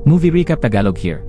Movie recap Tagalog here.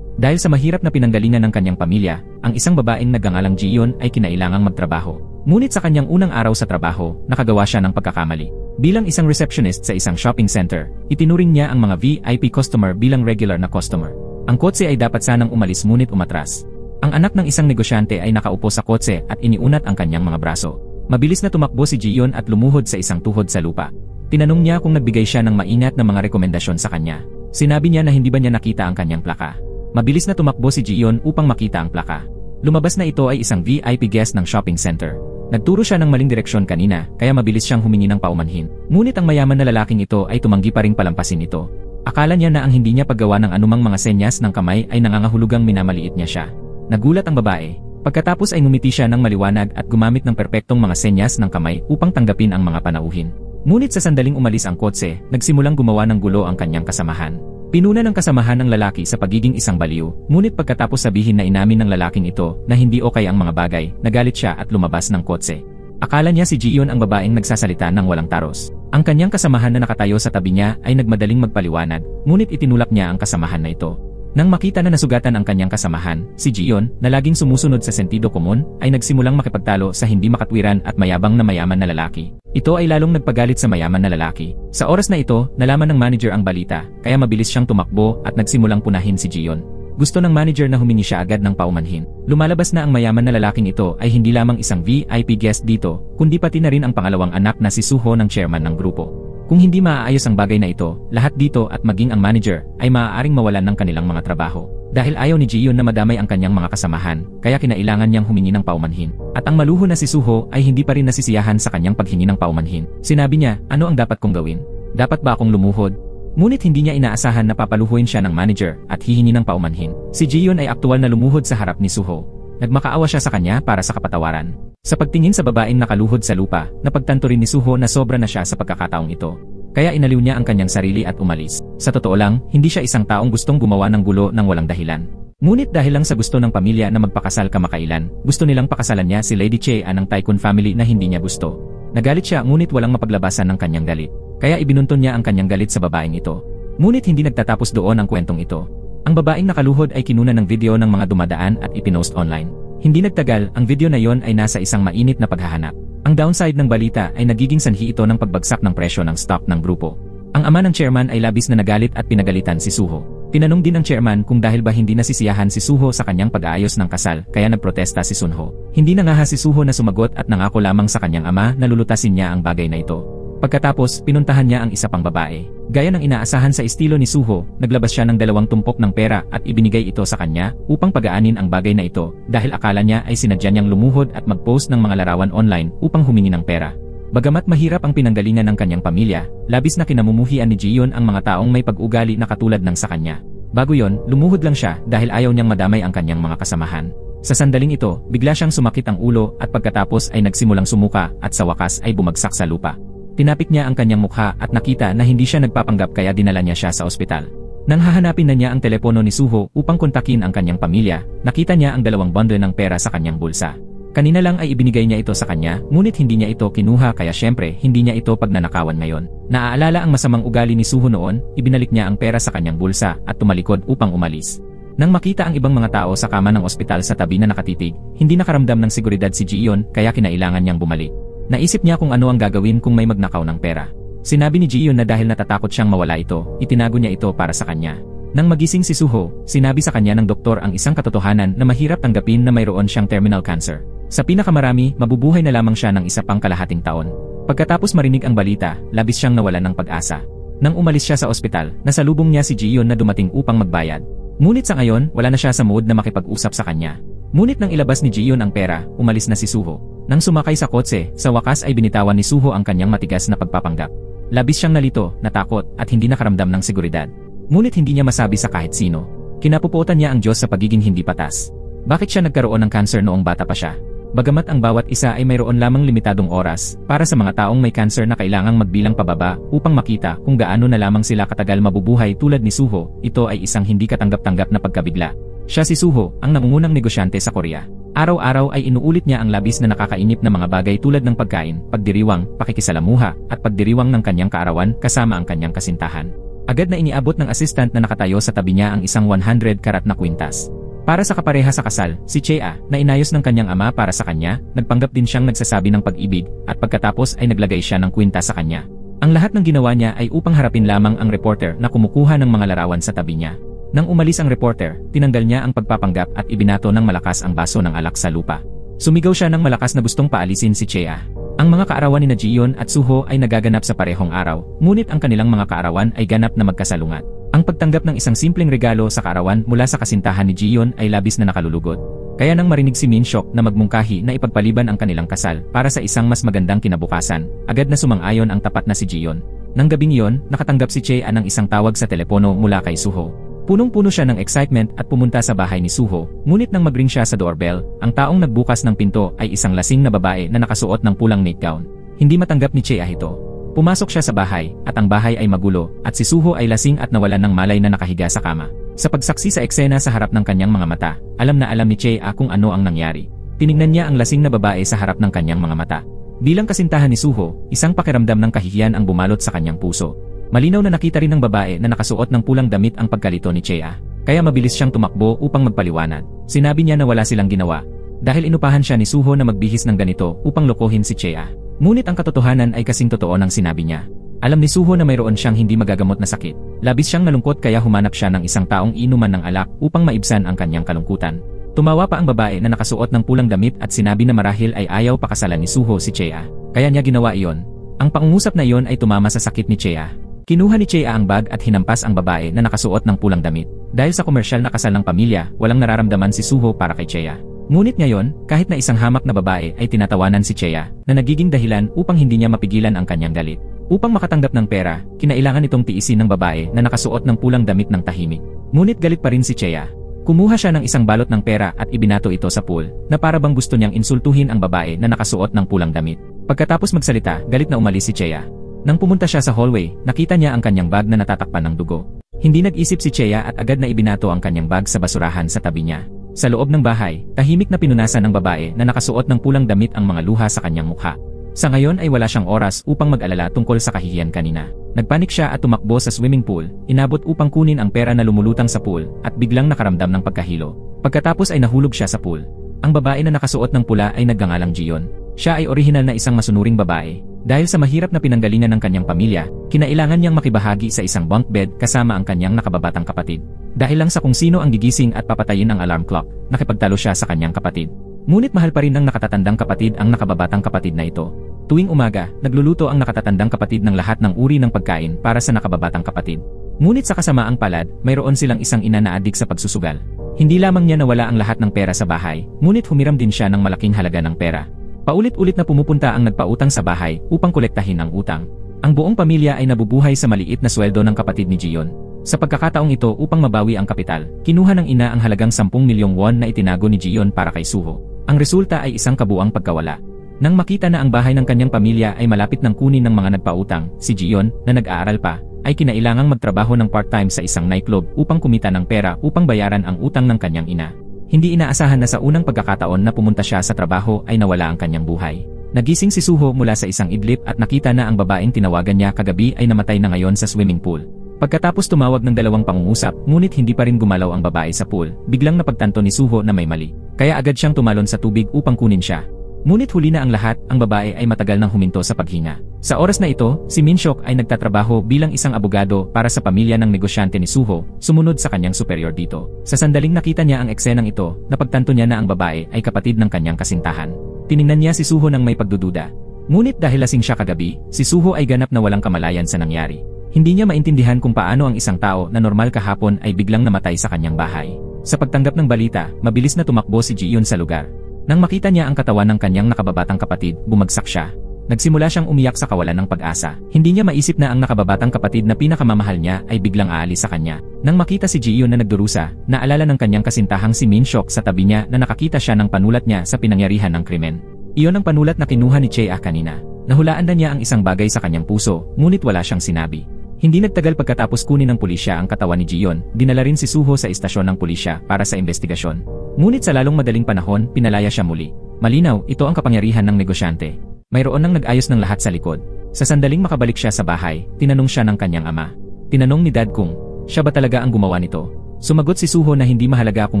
Dahil sa mahirap na pinanggalingan ng kanyang pamilya, ang isang babaeng nagngangalang Jiyon ay kinailangang magtrabaho. Ngunit sa kanyang unang araw sa trabaho, nakagawa siya ng pagkakamali. Bilang isang receptionist sa isang shopping center, itinuring niya ang mga VIP customer bilang regular na customer. Ang kotse ay dapat sanang umalis ngunit umatras. Ang anak ng isang negosyante ay nakaupo sa kotse at iniunat ang kanyang mga braso. Mabilis na tumakbo si Jiyon at lumuhod sa isang tuhod sa lupa. Tinanong niya kung nagbigay siya ng maingat na mga rekomendasyon sa kanya. Sinabi niya na hindi ba niya nakita ang kanyang plaka. Mabilis na tumakbo si Jiyon upang makita ang plaka. Lumabas na ito ay isang VIP guest ng shopping center. Nagturo siya ng maling direksyon kanina, kaya mabilis siyang humingi ng paumanhin. Ngunit ang mayaman na lalaking ito ay tumanggi pa ring palampasin ito. Akala niya na ang hindi niya paggawa ng anumang mga senyas ng kamay ay nangangahulugang minamaliit niya siya. Nagulat ang babae. Pagkatapos ay ngumiti siya ng maliwanag at gumamit ng perpektong mga senyas ng kamay upang tanggapin ang mga panauhin. Ngunit sa sandaling umalis ang kotse, nagsimulang gumawa ng gulo ang kanyang kasamahan. Pinuna ng kasamahan ng lalaki sa pagiging isang baliw, ngunit pagkatapos sabihin na inamin ng lalaking ito na hindi okay ang mga bagay, nagalit siya at lumabas ng kotse. Akala niya si Jiyon ang babaeng nagsasalita ng walang taros. Ang kanyang kasamahan na nakatayo sa tabi niya ay nagmadaling magpaliwanag, ngunit itinulak niya ang kasamahan na ito. Nang makita na nasugatan ang kanyang kasamahan, si Jiyon, na laging sumusunod sa sentido komon, ay nagsimulang makipagtalo sa hindi makatwiran at mayabang na mayaman na lalaki. Ito ay lalong nagpagalit sa mayaman na lalaki. Sa oras na ito, nalaman ng manager ang balita, kaya mabilis siyang tumakbo at nagsimulang punahin si Jiyon. Gusto ng manager na humingi siya agad ng paumanhin. Lumalabas na ang mayaman na lalaking ito ay hindi lamang isang VIP guest dito, kundi pati na rin ang pangalawang anak na si Suho ng chairman ng grupo. Kung hindi maaayos ang bagay na ito, lahat dito at maging ang manager ay maaaring mawalan ng kanilang mga trabaho. Dahil ayaw ni Jiyon na madamay ang kanyang mga kasamahan, kaya kinailangan niyang humingi ng paumanhin. At ang maluho na si Suho ay hindi pa rin nasisiyahan sa kanyang paghingi ng paumanhin. Sinabi niya, ano ang dapat kong gawin? Dapat ba akong lumuhod? Ngunit hindi niya inaasahan na papaluhuin siya ng manager at hihingi ng paumanhin. Si Jiyon ay aktual na lumuhod sa harap ni Suho. Nagmakaawa siya sa kanya para sa kapatawaran. Sa pagtingin sa babaeng nakaluhod sa lupa, napagtanto rin ni Suho na sobra na siya sa pagkakataong ito. Kaya inaliw niya ang kanyang sarili at umalis. Sa totoo lang, hindi siya isang taong gustong gumawa ng gulo ng walang dahilan. Ngunit dahil lang sa gusto ng pamilya na magpakasal kamakailan, gusto nilang pakasalan niya si Lady Che ng Tycoon family na hindi niya gusto. Nagalit siya ngunit walang mapaglabasan ng kanyang galit. Kaya ibinunton niya ang kanyang galit sa babaeng ito. Ngunit hindi nagtatapos doon ang kwentong ito. Ang babaeng nakaluhod ay kinuna ng video ng mga dumadaan at ipinost online. Hindi nagtagal, ang video na yon ay nasa isang mainit na paghahanap. Ang downside ng balita ay nagiging sanhi ito ng pagbagsak ng presyo ng stock ng grupo. Ang ama ng chairman ay labis na nagalit at pinagalitan si Suho. Tinanong din ng chairman kung dahil ba hindi nasisiyahan si Suho sa kanyang pag-aayos ng kasal kaya nagprotesta si Sunho. Hindi nangaha si Suho na sumagot at nangako lamang sa kanyang ama na lulutasin niya ang bagay na ito. Pagkatapos, pinuntahan niya ang isa pang babae. Gaya ng inaasahan sa estilo ni Suho, naglabas siya ng 2 tumpok ng pera at ibinigay ito sa kanya upang pagaanin ang bagay na ito dahil akala niya ay sinadya niyang lumuhod at mag-post ng mga larawan online upang humingi ng pera. Bagamat mahirap ang pinanggalingan ng kanyang pamilya, labis na kinamumuhian ni Jiyon ang mga taong may pag-ugali na katulad ng sa kanya. Bago yon, lumuhod lang siya dahil ayaw niyang madamay ang kanyang mga kasamahan. Sa sandaling ito, bigla siyang sumakit ang ulo at pagkatapos ay nagsimulang sumuka at sa wakas ay bumagsak sa lupa. Tinapik niya ang kanyang mukha at nakita na hindi siya nagpapanggap kaya dinala niya siya sa ospital. Nang hahanapin na niya ang telepono ni Suho upang kontakin ang kanyang pamilya, nakita niya ang 2 bundle ng pera sa kanyang bulsa. Kanina lang ay ibinigay niya ito sa kanya, ngunit hindi niya ito kinuha kaya syempre hindi niya ito pagnanakawan ngayon. Naaalala ang masamang ugali ni Suho noon, ibinalik niya ang pera sa kanyang bulsa at tumalikod upang umalis. Nang makita ang ibang mga tao sa kama ng ospital sa tabi na nakatitig, hindi nakaramdam ng seguridad si Jiyon kaya kinailangan niyang bumalik. Naisip niya kung ano ang gagawin kung may magnakaw ng pera. Sinabi ni Jiyon na dahil natatakot siyang mawala ito, itinago niya ito para sa kanya. Nang magising si Suho, sinabi sa kanya ng doktor ang isang katotohanan na mahirap tanggapin na mayroon siyang terminal cancer. Sa pinakamarami, mabubuhay na lamang siya ng 1 pang kalahating taon. Pagkatapos marinig ang balita, labis siyang nawalan ng pag-asa. Nang umalis siya sa ospital, nasalubong niya si Jiyon na dumating upang magbayad. Ngunit sa ngayon, wala na siya sa mood na makipag-usap sa kanya. Ngunit nang ilabas ni Jiyon ang pera, umalis na si Suho. Nang sumakay sa kotse, sa wakas ay binitawan ni Suho ang kanyang matigas na pagpapanggap. Labis siyang nalito, natakot, at hindi nakaramdam ng seguridad. Ngunit hindi niya masabi sa kahit sino. Kinapupuotan niya ang Diyos sa pagiging hindi patas. Bakit siya nagkaroon ng cancer noong bata pa siya? Bagamat ang bawat isa ay mayroon lamang limitadong oras, para sa mga taong may cancer na kailangang magbilang pababa upang makita kung gaano na lamang sila katagal mabubuhay tulad ni Suho, ito ay isang hindi katanggap-tanggap na pagkabigla. Siya si Suho, ang nangungunang negosyante sa Korea. Araw-araw ay inuulit niya ang labis na nakakainip na mga bagay tulad ng pagkain, pagdiriwang, pakikisalamuha, at pagdiriwang ng kanyang kaarawan kasama ang kanyang kasintahan. Agad na iniabot ng assistant na nakatayo sa tabi niya ang isang 100 karat na kwintas. Para sa kapareha sa kasal, si Chea, na inayos ng kanyang ama para sa kanya, nagpanggap din siyang nagsasabi ng pag-ibig, at pagkatapos ay naglagay siya ng kwintas sa kanya. Ang lahat ng ginawa niya ay upang harapin lamang ang reporter na kumukuha ng mga larawan sa tabi niya. Nang umalis ang reporter, tinanggal niya ang pagpapanggap at ibinato ng malakas ang baso ng alak sa lupa. Sumigaw siya ng malakas na gustong paalisin si Chea. Ang mga kaarawan ni Jiyeon at Suho ay nagaganap sa parehong araw, ngunit ang kanilang mga kaarawan ay ganap na magkasalungat. Ang pagtanggap ng isang simpleng regalo sa kaarawan mula sa kasintahan ni Jiyeon ay labis na nakalulugod. Kaya nang marinig si Min Seok na magmungkahi na ipagpaliban ang kanilang kasal para sa isang mas magandang kinabukasan, agad na sumang-ayon ang tapat na si Jiyeon. Nang gabing iyon, nakatanggap si Chea ng isang tawag sa telepono mula kay Suho. Punong-puno siya ng excitement at pumunta sa bahay ni Suho, ngunit nang mag-ring siya sa doorbell, ang taong nagbukas ng pinto ay isang lasing na babae na nakasuot ng pulang nightgown. Hindi matanggap ni Chea ito. Pumasok siya sa bahay, at ang bahay ay magulo, at si Suho ay lasing at nawalan ng malay na nakahiga sa kama. Sa pagsaksi sa eksena sa harap ng kanyang mga mata, alam na alam ni Chea kung ano ang nangyari. Tinignan niya ang lasing na babae sa harap ng kanyang mga mata. Bilang kasintahan ni Suho, isang pakiramdam ng kahihiyan ang bumalot sa kanyang puso. Malinaw na nakita rin ng babae na nakasuot ng pulang damit ang pagkalito ni Chea, kaya mabilis siyang tumakbo upang magpaliwanag. Sinabi niya na wala silang ginawa, dahil inupahan siya ni Suho na magbihis ng ganito upang lokohin si Chea. Ngunit ang katotohanan ay kasing totoo ng sinabi niya. Alam ni Suho na mayroon siyang hindi magagamot na sakit. Labis siyang nalungkot kaya humanap siya ng isang taong inuman ng alak upang maibsan ang kanyang kalungkutan. Tumawa pa ang babae na nakasuot ng pulang damit at sinabi na marahil ay ayaw pakasalan ni Suho si Chea, kaya niya ginawa iyon. Ang pangungusap na iyon ay tumama sa sakit ni Chea. Kinuha ni Chea ang bag at hinampas ang babae na nakasuot ng pulang damit. Dahil sa komersyal na kasal ng pamilya, walang nararamdaman si Suho para kay Chea. Ngunit ngayon, kahit na isang hamak na babae ay tinatawanan si Chea, na nagiging dahilan upang hindi niya mapigilan ang kanyang galit. Upang makatanggap ng pera, kinailangan itong tiisin ng babae na nakasuot ng pulang damit ng tahimik. Ngunit galit pa rin si Chea. Kumuha siya ng isang balot ng pera at ibinato ito sa pool, na para bang gusto niyang insultuhin ang babae na nakasuot ng pulang damit. Pagkatapos magsalita, galit na umalis si Chea. Nang pumunta siya sa hallway, nakita niya ang kanyang bag na natatakpan ng dugo. Hindi nag-isip si Chea at agad na ibinato ang kanyang bag sa basurahan sa tabi niya. Sa loob ng bahay, tahimik na pinunasan ng babae na nakasuot ng pulang damit ang mga luha sa kanyang mukha. Sa ngayon ay wala siyang oras upang mag-alala tungkol sa kahihiyan kanina. Nagpanik siya at tumakbo sa swimming pool, inabot upang kunin ang pera na lumulutang sa pool, at biglang nakaramdam ng pagkahilo. Pagkatapos ay nahulog siya sa pool. Ang babae na nakasuot ng pula ay nagngangalang Jiyeon. Siya ay orihinal na isang masunuring babae. Dahil sa mahirap na pinanggalingan ng kanyang pamilya, kinailangan niyang makibahagi sa isang bunk bed kasama ang kanyang nakababatang kapatid. Dahil lang sa kung sino ang gigising at papatayin ang alarm clock, nakipagtalo siya sa kanyang kapatid. Ngunit mahal pa rin ng nakatatandang kapatid ang nakababatang kapatid na ito. Tuwing umaga, nagluluto ang nakatatandang kapatid ng lahat ng uri ng pagkain para sa nakababatang kapatid. Ngunit sa kasamaang palad, mayroon silang isang ina na adik sa pagsusugal. Hindi lamang niya nawala ang lahat ng pera sa bahay, ngunit humiram din siya ng malaking halaga ng pera. Paulit-ulit na pumupunta ang nagpautang sa bahay upang kolektahin ang utang. Ang buong pamilya ay nabubuhay sa maliit na sweldo ng kapatid ni Jiyeon. Sa pagkakataong ito upang mabawi ang kapital, kinuha ng ina ang halagang 10 milyong won na itinago ni Jiyeon para kay Suho. Ang resulta ay isang kabuang pagkawala. Nang makita na ang bahay ng kanyang pamilya ay malapit ng kunin ng mga nagpautang, si Jiyeon, na nag-aaral pa, ay kinailangang magtrabaho ng part-time sa isang nightclub upang kumita ng pera upang bayaran ang utang ng kanyang ina. Hindi inaasahan na sa unang pagkakataon na pumunta siya sa trabaho ay nawala ang kanyang buhay. Nagising si Suho mula sa isang idlip at nakita na ang babaeng tinawagan niya kagabi ay namatay na ngayon sa swimming pool. Pagkatapos tumawag ng dalawang pangungusap, ngunit hindi pa rin gumalaw ang babae sa pool, biglang napagtanto ni Suho na may mali. Kaya agad siyang tumalon sa tubig upang kunin siya. Ngunit huli na ang lahat, ang babae ay matagal nang huminto sa paghinga. Sa oras na ito, si Min Seok ay nagtatrabaho bilang isang abogado para sa pamilya ng negosyante ni Suho, sumunod sa kanyang superior dito. Sa sandaling nakita niya ang eksenang ito, napagtanto niya na ang babae ay kapatid ng kanyang kasintahan. Tiningnan niya si Suho nang may pagdududa. Ngunit dahil lasing siya kagabi, si Suho ay ganap na walang kamalayan sa nangyari. Hindi niya maintindihan kung paano ang isang tao na normal kahapon ay biglang namatay sa kanyang bahay. Sa pagtanggap ng balita, mabilis na tumakbo si Jiyeon sa lugar. Nang makita niya ang katawan ng kanyang nakababatang kapatid, bumagsak siya. Nagsimula siyang umiyak sa kawalan ng pag-asa. Hindi niya maisip na ang nakababatang kapatid na pinakamamahal niya ay biglang aalis sa kanya. Nang makita si Jiyeon na nagdurusa, naalala ng kanyang kasintahang si Min Seok sa tabi niya na nakakita siya ng panulat niya sa pinangyarihan ng krimen. Iyon ang panulat na kinuha ni Chea kanina. Nahulaan na niya ang isang bagay sa kanyang puso, ngunit wala siyang sinabi. Hindi nagtagal pagkatapos kunin ng pulisya ang katawan ni Jiyeon, dinala rin si Suho sa istasyon ng pulisya para sa investigasyon. Ngunit sa lalong madaling panahon, pinalaya siya muli. Malinaw, ito ang kapangyarihan ng negosyante. Mayroon nang nag-ayos ng lahat sa likod. Sa sandaling makabalik siya sa bahay, tinanong siya ng kanyang ama. Tinanong ni Dad kung siya ba talaga ang gumawa nito. Sumagot si Suho na hindi mahalaga kung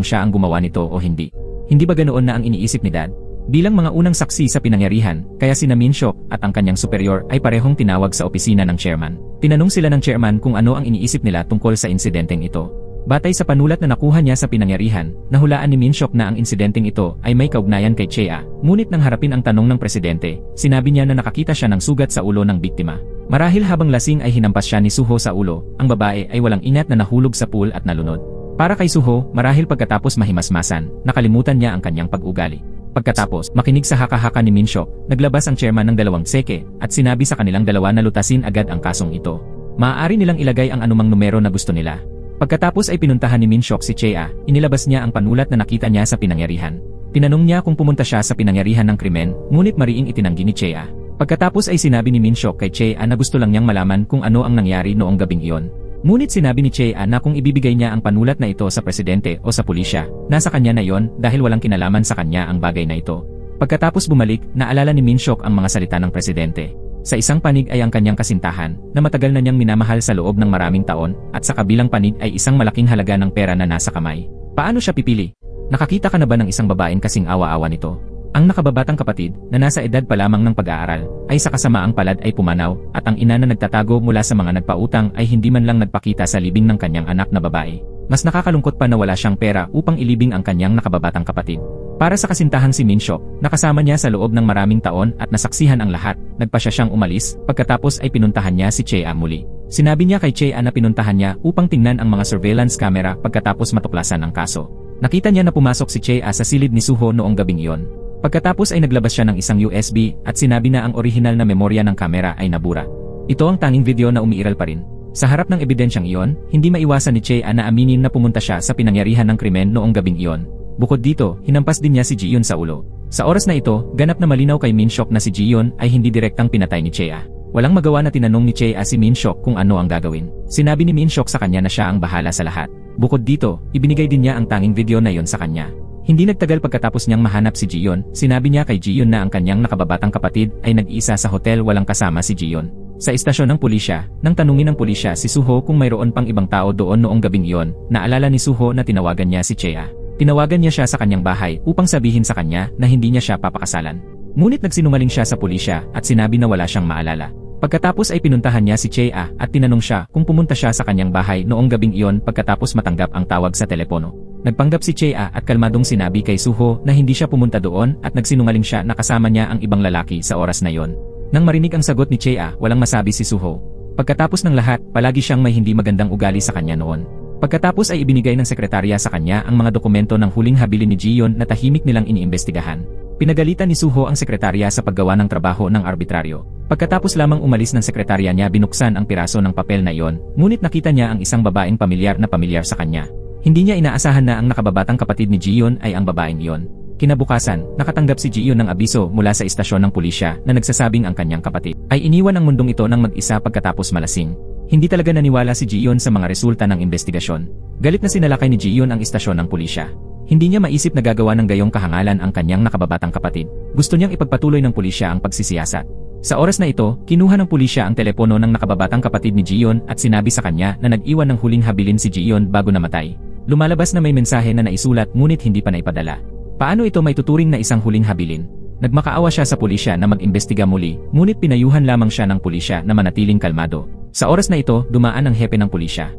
siya ang gumawa nito o hindi. Hindi ba ganoon na ang iniisip ni Dad? Bilang mga unang saksi sa pinangyarihan, kaya sina Min-Shok at ang kanyang superior ay parehong tinawag sa opisina ng chairman. Tinanong sila ng chairman kung ano ang iniisip nila tungkol sa insidenteng ito. Batay sa panulat na nakuha niya sa pinangyarihan, nahulaan ni Min-Shok na ang insidenteng ito ay may kaugnayan kay Chea. Ngunit nang harapin ang tanong ng presidente, sinabi niya na nakakita siya ng sugat sa ulo ng biktima. Marahil habang lasing ay hinampas siya ni Suho sa ulo, ang babae ay walang ingat na nahulog sa pool at nalunod. Para kay Suho, marahil pagkatapos mahimasmasan, nakalimutan niya ang kanyang pag-ugali. Pagkatapos, makinig sa haka-haka ni Min-Shok, naglabas ang chairman ng dalawang tseke at sinabi sa kanilang dalawa na lutasin agad ang kasong ito. Maaari nilang ilagay ang anumang numero na gusto nila. Pagkatapos ay pinuntahan ni Min-Shok si Chea, inilabas niya ang panulat na nakita niya sa pinangyarihan. Tinanong niya kung pumunta siya sa pinangyarihan ng krimen, ngunit mariing itinanggi ni Chea. Pagkatapos ay sinabi ni Min-Shok kay Chea na gusto lang niyang malaman kung ano ang nangyari noong gabing iyon. Ngunit sinabi ni Chea na kung ibibigay niya ang panulat na ito sa presidente o sa pulisya, nasa kanya na yon dahil walang kinalaman sa kanya ang bagay na ito. Pagkatapos bumalik, naalala ni Min-Shok ang mga salita ng presidente. Sa isang panig ay ang kanyang kasintahan, na matagal na niyang minamahal sa loob ng maraming taon, at sa kabilang panig ay isang malaking halaga ng pera na nasa kamay. Paano siya pipili? Nakakita ka na ba ng isang babaeng kasing awa-awa nito? Ang nakababatang kapatid, na nasa edad pa lamang ng pag-aaral, ay sa kasamaang palad ay pumanaw, at ang ina na nagtatago mula sa mga nagpautang ay hindi man lang nagpakita sa libing ng kanyang anak na babae. Mas nakakalungkot pa na wala siyang pera upang ilibing ang kanyang nakababatang kapatid. Para sa kasintahang si Min-Shok, nakasama niya sa loob ng maraming taon at nasaksihan ang lahat, nagpasya siyang umalis, pagkatapos ay pinuntahan niya si Chea muli. Sinabi niya kay Chea na pinuntahan niya upang tingnan ang mga surveillance camera pagkatapos matuklasan ang kaso. Nakita niya na pumasok si Chea sa silid ni Suho noong gabing iyon. Pagkatapos ay naglabas siya ng isang USB at sinabi na ang orihinal na memorya ng kamera ay nabura. Ito ang tanging video na umiiral pa rin. Sa harap ng ebidensyang iyon, hindi maiwasan ni Chea na aminin na pumunta siya sa pinangyarihan ng krimen noong gabing iyon. Bukod dito, hinampas din niya si Ji-yeon sa ulo. Sa oras na ito, ganap na malinaw kay Min-Shok na si Ji-yeon ay hindi direktang pinatay ni Chea. Walang magawa na tinanong ni Chea si Min-Shok kung ano ang gagawin. Sinabi ni Min-Shok sa kanya na siya ang bahala sa lahat. Bukod dito, ibinigay din niya ang tanging video na yon sa kanya. Hindi nagtagal pagkatapos niyang mahanap si Ji-yeon, sinabi niya kay Ji-yeon na ang kanyang nakababatang kapatid ay nag-iisa sa hotel walang kasama si Ji-yeon. Sa istasyon ng pulisya, nang tanungin ng pulisya si Suho kung mayroon pang ibang tao doon noong gabing iyon, naalala ni Suho na tinawagan niya si Chea. Tinawagan niya siya sa kanyang bahay upang sabihin sa kanya na hindi niya siya papakasalan. Ngunit nagsinungaling siya sa pulisya at sinabi na wala siyang maalala. Pagkatapos ay pinuntahan niya si Chea at tinanong siya kung pumunta siya sa kanyang bahay noong gabing iyon pagkatapos matanggap ang tawag sa telepono. Nagpanggap si Chea at kalmadong sinabi kay Suho na hindi siya pumunta doon at nagsinungaling siya na kasama niya ang ibang lalaki sa oras na yon. Nang marinig ang sagot ni Chea, walang masabi si Suho. Pagkatapos ng lahat, palagi siyang may hindi magandang ugali sa kanya noon. Pagkatapos ay ibinigay ng sekretarya sa kanya ang mga dokumento ng huling habilin ni Ji-yeon na tahimik nilang iniimbestigahan. Pinagalitan ni Suho ang sekretarya sa paggawa ng trabaho ng arbitraryo. Pagkatapos lamang umalis ng sekretarya niya, binuksan ang piraso ng papel na iyon, ngunit nakita niya ang isang babaeng pamilyar sa kanya. Hindi niya inaasahan na ang nakababatang kapatid ni Ji-yeon ay ang babaeng iyon. Kinabukasan, nakatanggap si Ji-yeon ng abiso mula sa istasyon ng pulisya na nagsasabing ang kanyang kapatid ay iniwan ang mundong ito ng mag-isa pagkatapos malasing. Hindi talaga naniwala si Ji-yeon sa mga resulta ng investigasyon. Galit na sinalakay ni Ji-yeon ang istasyon ng pulisya. Hindi niya maisip na gagawa ng gayong kahangalan ang kanyang nakababatang kapatid. Gusto niyang ipagpatuloy ng pulisya ang pagsisiyasat. Sa oras na ito, kinuha ng pulisya ang telepono ng nakababatang kapatid ni Ji-yeon at sinabi sa kanya na nag-iwan ng huling habilin si Ji-yeon bago namatay. Lumalabas na may mensahe na naisulat ngunit hindi pa naipadala. Paano ito may tuturing na isang huling habilin? Nagmakaawa siya sa pulisya na mag-imbestiga muli, ngunit pinayuhan lamang siya ng pulisya na manatiling kalmado. Sa oras na ito, dumaan ang hepe ng pulisya.